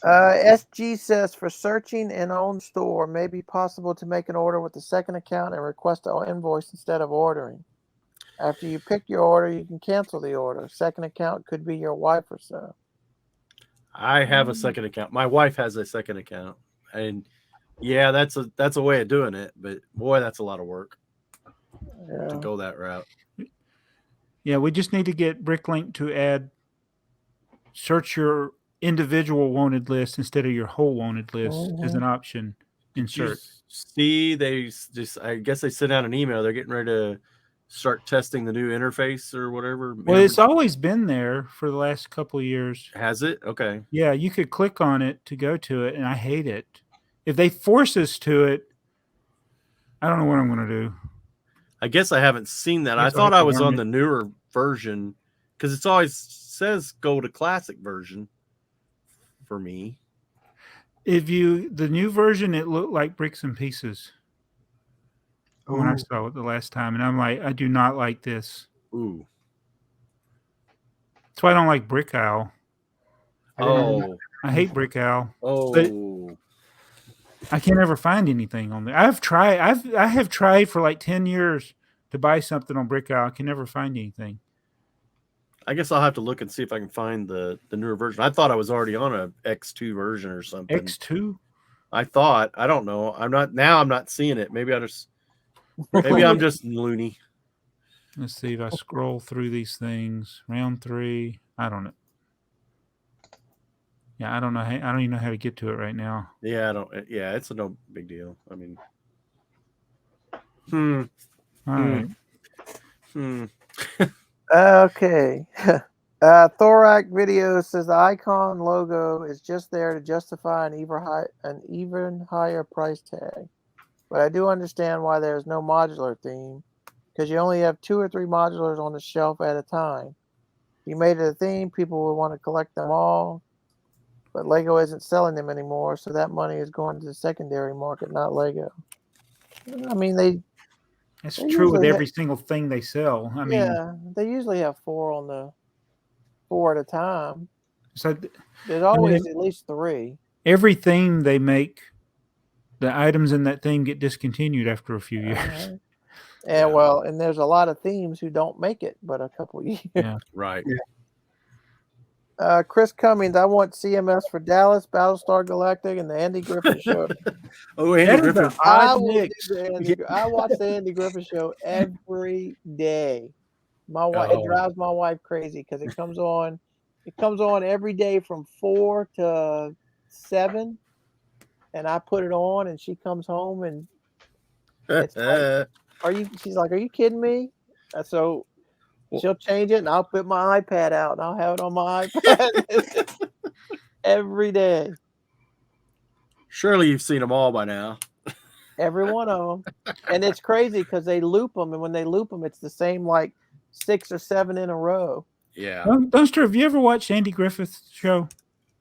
SG says for searching and own store, may be possible to make an order with the second account and request an invoice instead of ordering. After you pick your order, you can cancel the order. Second account could be your wife or so. I have a second account. My wife has a second account, and yeah, that's a way of doing it. But boy, that's a lot of work to go that route. Yeah, we just need to get Bricklink to search your individual wanted list instead of your whole wanted list as an option in search. See, I guess they sent out an email. They're getting ready to start testing the new interface or whatever. Well, it's always been there for the last couple of years. Has it? Okay. Yeah, you could click on it to go to it, and I hate it. If they force us to it, I don't know what I'm going to do. I guess I haven't seen that. I thought I was on the newer version because it's always says go to classic version for me. The new version, it looked like Bricks and Pieces. When I saw it the last time, and I'm like, I do not like this. Ooh. That's why I don't like BrickOwl. I hate BrickOwl. Oh. I can't ever find anything on there. I have tried for like 10 years to buy something on BrickOwl. I can never find anything. I guess I'll have to look and see if I can find the newer version. I thought I was already on a X2 version or something. X2? I thought. I don't know. I'm not seeing it. Maybe I'm just loony. Let's see if I scroll through these things. Round 3. I don't know. Yeah, I don't know. I don't even know how to get to it right now. Yeah, I don't. Yeah, it's no big deal. I mean, All right. Okay. Thorak Video says the icon logo is just there to justify an even higher price tag. But I do understand why there is no modular theme, because you only have 2 or 3 modulars on the shelf at a time. If you made it a theme, people would want to collect them all. But Lego isn't selling them anymore, so that money is going to the secondary market, not Lego. I mean, That's They true with usually every single thing they sell. I mean, yeah, they usually have four at a time. so There's always at least 3. every theme they make, the items in that theme get discontinued after a few years. And Yeah. well, and there's a lot of themes who don't make it but a couple years. Yeah. Right. Chris Cummings, I want CMS for Dallas, Battlestar Galactic, and the Andy Griffith Show. Oh, Andy That is Griffith. an odd will mix. do the I watch the Andy Griffith Show every day. My wife, it drives my wife crazy because it comes on. It comes on every day from 4 to 7, and I put it on, and she comes home, and it's like, she's like, "Are you kidding me?" So she'll change it, and I'll put my iPad out, and I'll have it on my iPad every day. Surely you've seen them all by now. Every one of them, and it's crazy because they loop them, and when they loop them, it's the same like 6 or 7 in a row. Yeah. Dunkster, have you ever watched Andy Griffith's show?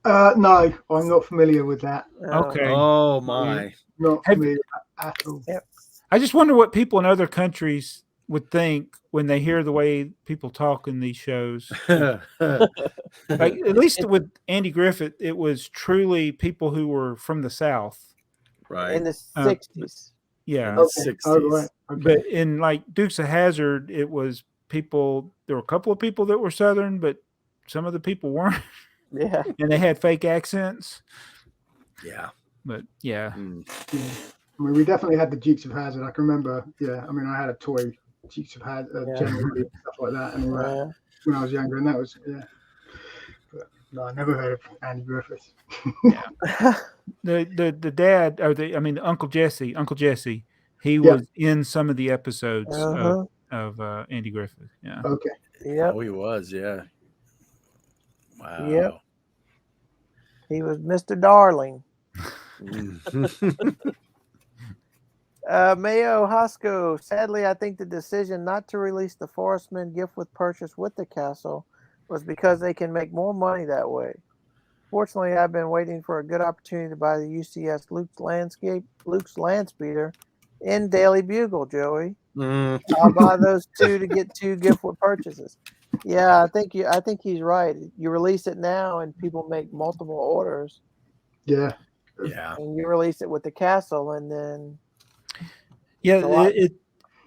No, I'm not familiar with that. Okay. Oh my. Not familiar at all. I just wonder what people in other countries would think when they hear the way people talk in these shows. Like, at least with Andy Griffith, it was truly people who were from the South. Right. In the 60s. Yeah. In the 60s. Oh, right. Okay. But in like Dukes of Hazzard, it was people, there were a couple of people that were Southern, but some of the people weren't. Yeah. And they had fake accents. Yeah. But yeah. Yeah. I mean, we definitely had the Dukes of Hazzard. I can remember, I mean, I had a toy Dukes of Hazzard, generally, stuff like that, and when I was younger, and that was, But, no, I never heard of Andy Griffith. The dad, or Uncle Jesse, he was in some of the episodes of Andy Griffith. Yeah. Okay. Yep. Oh, he was. Yeah. Wow. Yep. He was Mr. Darling. Mayo Hosco, sadly, I think the decision not to release the Forestman gift with purchase with the castle was because they can make more money that way. Fortunately, I've been waiting for a good opportunity to buy the UCS Luke's Landspeeder in Daily Bugle, Joey. I'll buy those 2 to get 2 gift with purchases. Yeah, I think he's right. You release it now and people make multiple orders. Yeah. Yeah. And you release it with the castle, and then it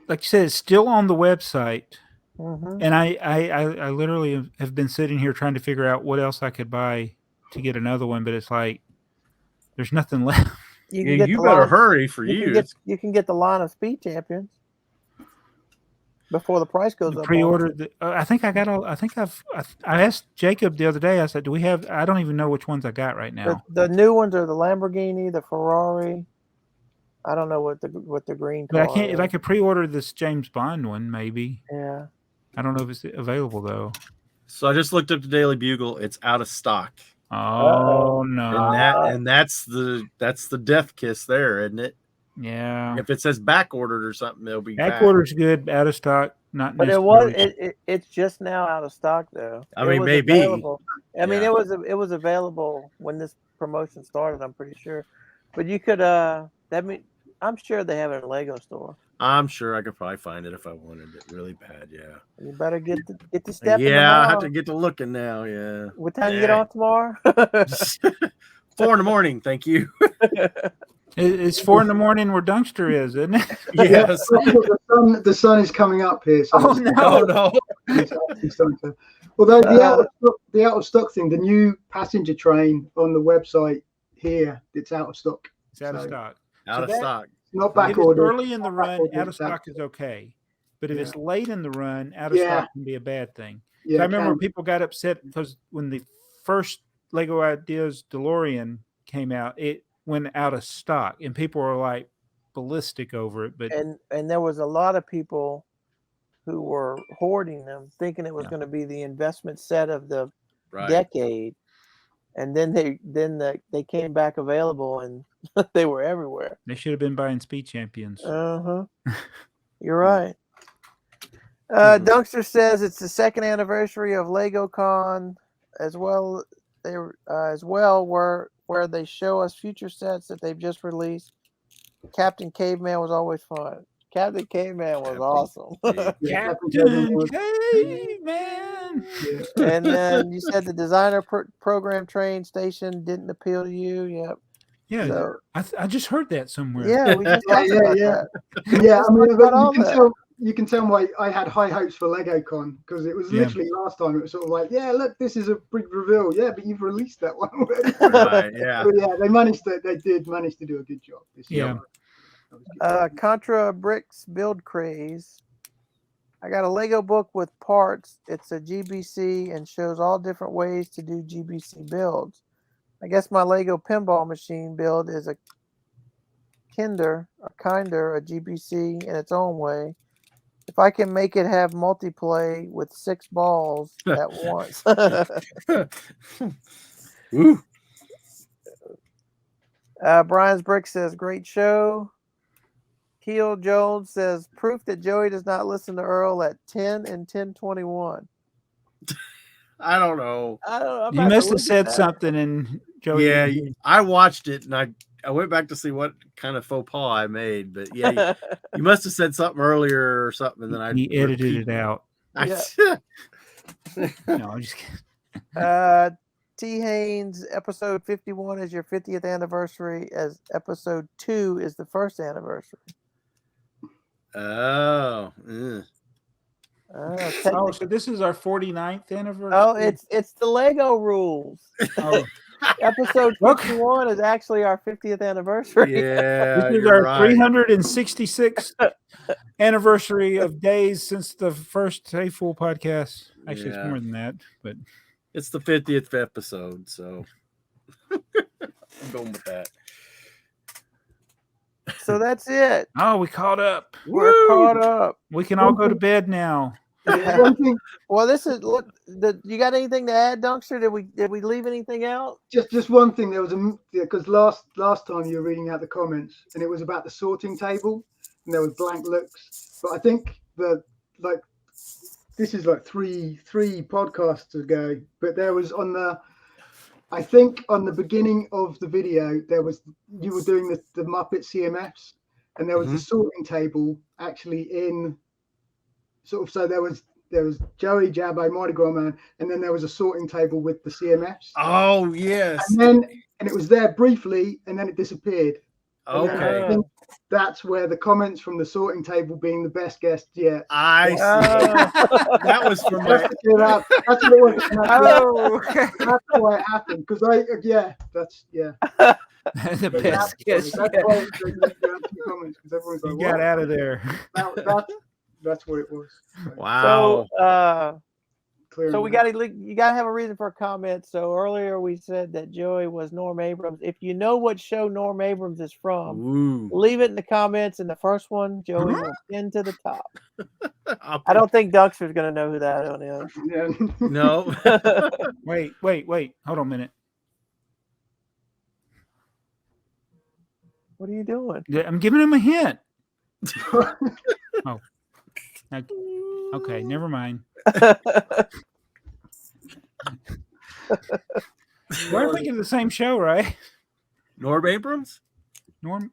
like you said, it's still on the website. Mm-hmm. And I literally have been sitting here trying to figure out what else I could buy to get another one, but it's like there's nothing left. You better hurry for you. You can get the line of Speed Champions before the price goes up. Pre-ordered. I think I got all. I think I asked Jacob the other day. I said, "Do we have?" I don't even know which ones I got right now. The new ones are the Lamborghini, the Ferrari. I don't know what the green. But I can't. If I could pre-order this James Bond one, maybe. Yeah. I don't know if it's available though. So I just looked up the Daily Bugle. It's out of stock. Oh no! And that's the death kiss there, isn't it? Yeah. If it says back ordered or something, it'll be back order's good. Out of stock, not. But it's just now out of stock though. I mean, maybe. Available. I mean, it was available when this promotion started. I'm pretty sure, but you could. I'm sure they have it in a Lego store. I'm sure I could probably find it if I wanted it really bad. Yeah. You better get the step. Yeah, I have to get to looking now. Yeah. What time you get on tomorrow? 4 in the morning. Thank you. It's 4 in the morning where Dunkster is, isn't it? Yes. The sun is coming up here. So no. Although the out of stock thing, the new passenger train on the website here, it's out of stock. It's out of stock. Out of stock. Not back if order. It's early in the run, out of stock is okay. But if it's late in the run, out of stock can be a bad thing. Yeah, I remember people got upset because when the first Lego Ideas DeLorean came out, it went out of stock, and people were like ballistic over it. But and there was a lot of people who were hoarding them, thinking it was going to be the investment set of the decade, and then they came back available, and they were everywhere. They should have been buying Speed Champions. You're right. Dunkster says it's the 2nd anniversary of LegoCon as well. Where they show us future sets that they've just released. Captain Caveman was always fun. Captain Caveman was awesome. Captain Caveman. And then you said the designer program train station didn't appeal to you. Yep. Yeah, So, I just heard that somewhere. yeah, we just talked about that. Yeah, I mean, about all you can tell why I had high hopes for LegoCon, because it was literally last time it was sort of like, yeah, look, this is a big reveal. Yeah, but you've released that one already. Right, yeah. But yeah, they did manage to do a good job this year. Contra Bricks Build Craze. I got a Lego book with parts. It's a GBC and shows all different ways to do GBC builds. I guess my Lego pinball machine build is a kinder, a GBC in its own way. If I can make it have multiplay with 6 balls at once. Woo. Brian's Brick says, great show. Keel Jones says, proof that Joey does not listen to Earl at 10 and 10:21. I don't know. You must have said something, and Joey. Yeah, I watched it, and I went back to see what kind of faux pas I made. But yeah, you must have said something earlier or something, and then He edited it out. Yeah. No, I'm just kidding. T. Haynes, episode 51 is your 50th anniversary, as episode 2 is the first anniversary. Oh. Oh, so this is our 49th anniversary? Oh, it's the Lego rules. Oh. Episode 51 is actually our 50th anniversary. Yeah. This is our 366th anniversary of days since the first AFoOL podcast. Actually, it's more than that, but it's the 50th episode, so I'm going with that. So that's it. Oh, we caught up. We're caught up. We can all go to bed now. Yeah. Well, this is look. You got anything to add, Dunkster? Did we leave anything out? Just one thing. There was because last time you were reading out the comments, and it was about the sorting table, and there was blank looks. But I think this is like three podcasts ago. But there was on the beginning of the video, you were doing the Muppet CMFs, and there was the sorting table actually in sort of. So there was Joey, Jabbo, Mardigrasman, and then there was a sorting table with the CMFs. Oh yes. And it was there briefly, and then it disappeared. Okay. I think that's where the comments from the sorting table being the best guest yet. I see. That was for my. That's what it was. That's why it happened. Because The best guest. That's why comments, because everyone's like, You got out of there. That's what it was. Wow. So you gotta have a reason for a comment. So earlier we said that Joey was Norm Abrams. If you know what show Norm Abrams is from, leave it in the comments. And the first one, Joey will pin to the top. I don't think Dunkster's gonna know who that one is. Yeah. No. Wait. Hold on a minute. What are you doing? I'm giving him a hint. Oh. Okay, never mind. We're thinking of the same show, right? Norm Abrams? Norm?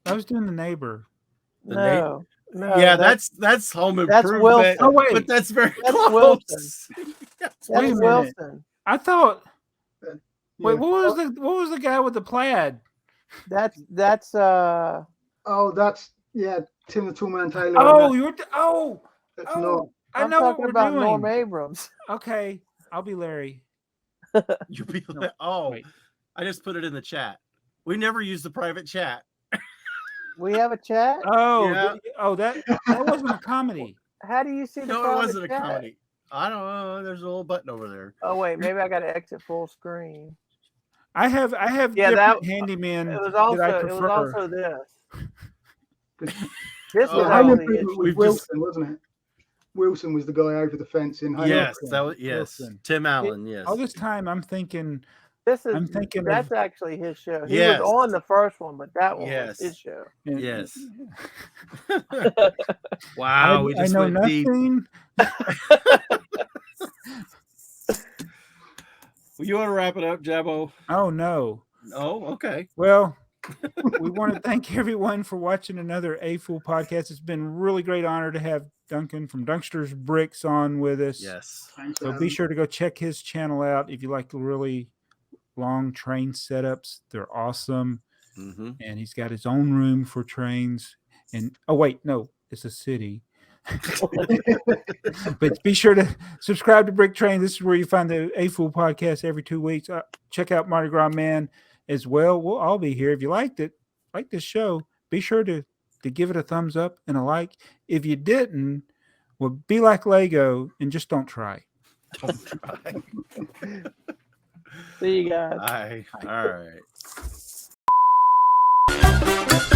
I was doing The Neighbor. No, yeah, that's Home Improvement. That's Wilson. Oh, wait. But that's very That's close. Wilson. Wait a minute. Wilson. I thought. Yeah. Wait, what was the guy with the plaid? That's that's Tim the Toolman Taylor. Oh, That's oh, not. I I'm know what talking we're about doing. Norm Abrams. Okay, I'll be Larry. You'll be No, like, oh, wait. I just put it in the chat. We never use the private chat. We have a chat. Oh, Yeah. that wasn't a comedy. How do you see the No, it private wasn't a chat? comedy. I don't know. There's a little button over there. Oh wait, maybe I got to exit full screen. I have Yeah, different handyman It was that I prefer. also this. This was Home actually Improvement was Wilson, wasn't it? Wilson was the guy over the fence in Home Yes, Improvement. that was Wilson. Tim Allen. Yes. All this time I'm thinking that's actually his show. He Yes. was on the first one, but that one Yes. was his show. Yes. Wow, we I just know went deep. nothing. Well, you want to wrap it up, Jabbo? Oh no. Oh, okay. Well, We want to thank everyone for watching another AFoOL podcast. It's been a really great honor to have Duncan from DunksterBricks on with us. Yes. Thanks, So be sure to go check his channel out if you like really long train setups. They're awesome. Mm-hmm. And he's got his own room for trains. And oh wait, no, it's a city. But be sure to subscribe to BrickTrains. This is where you find the AFoOL podcast every 2 weeks. Check out Mardi Gras Man as well. We'll all be here. If you liked it, like this show, be sure to give it a thumbs up and a like. If you didn't, well, be like Lego and just don't try. Don't try. See you guys. All right.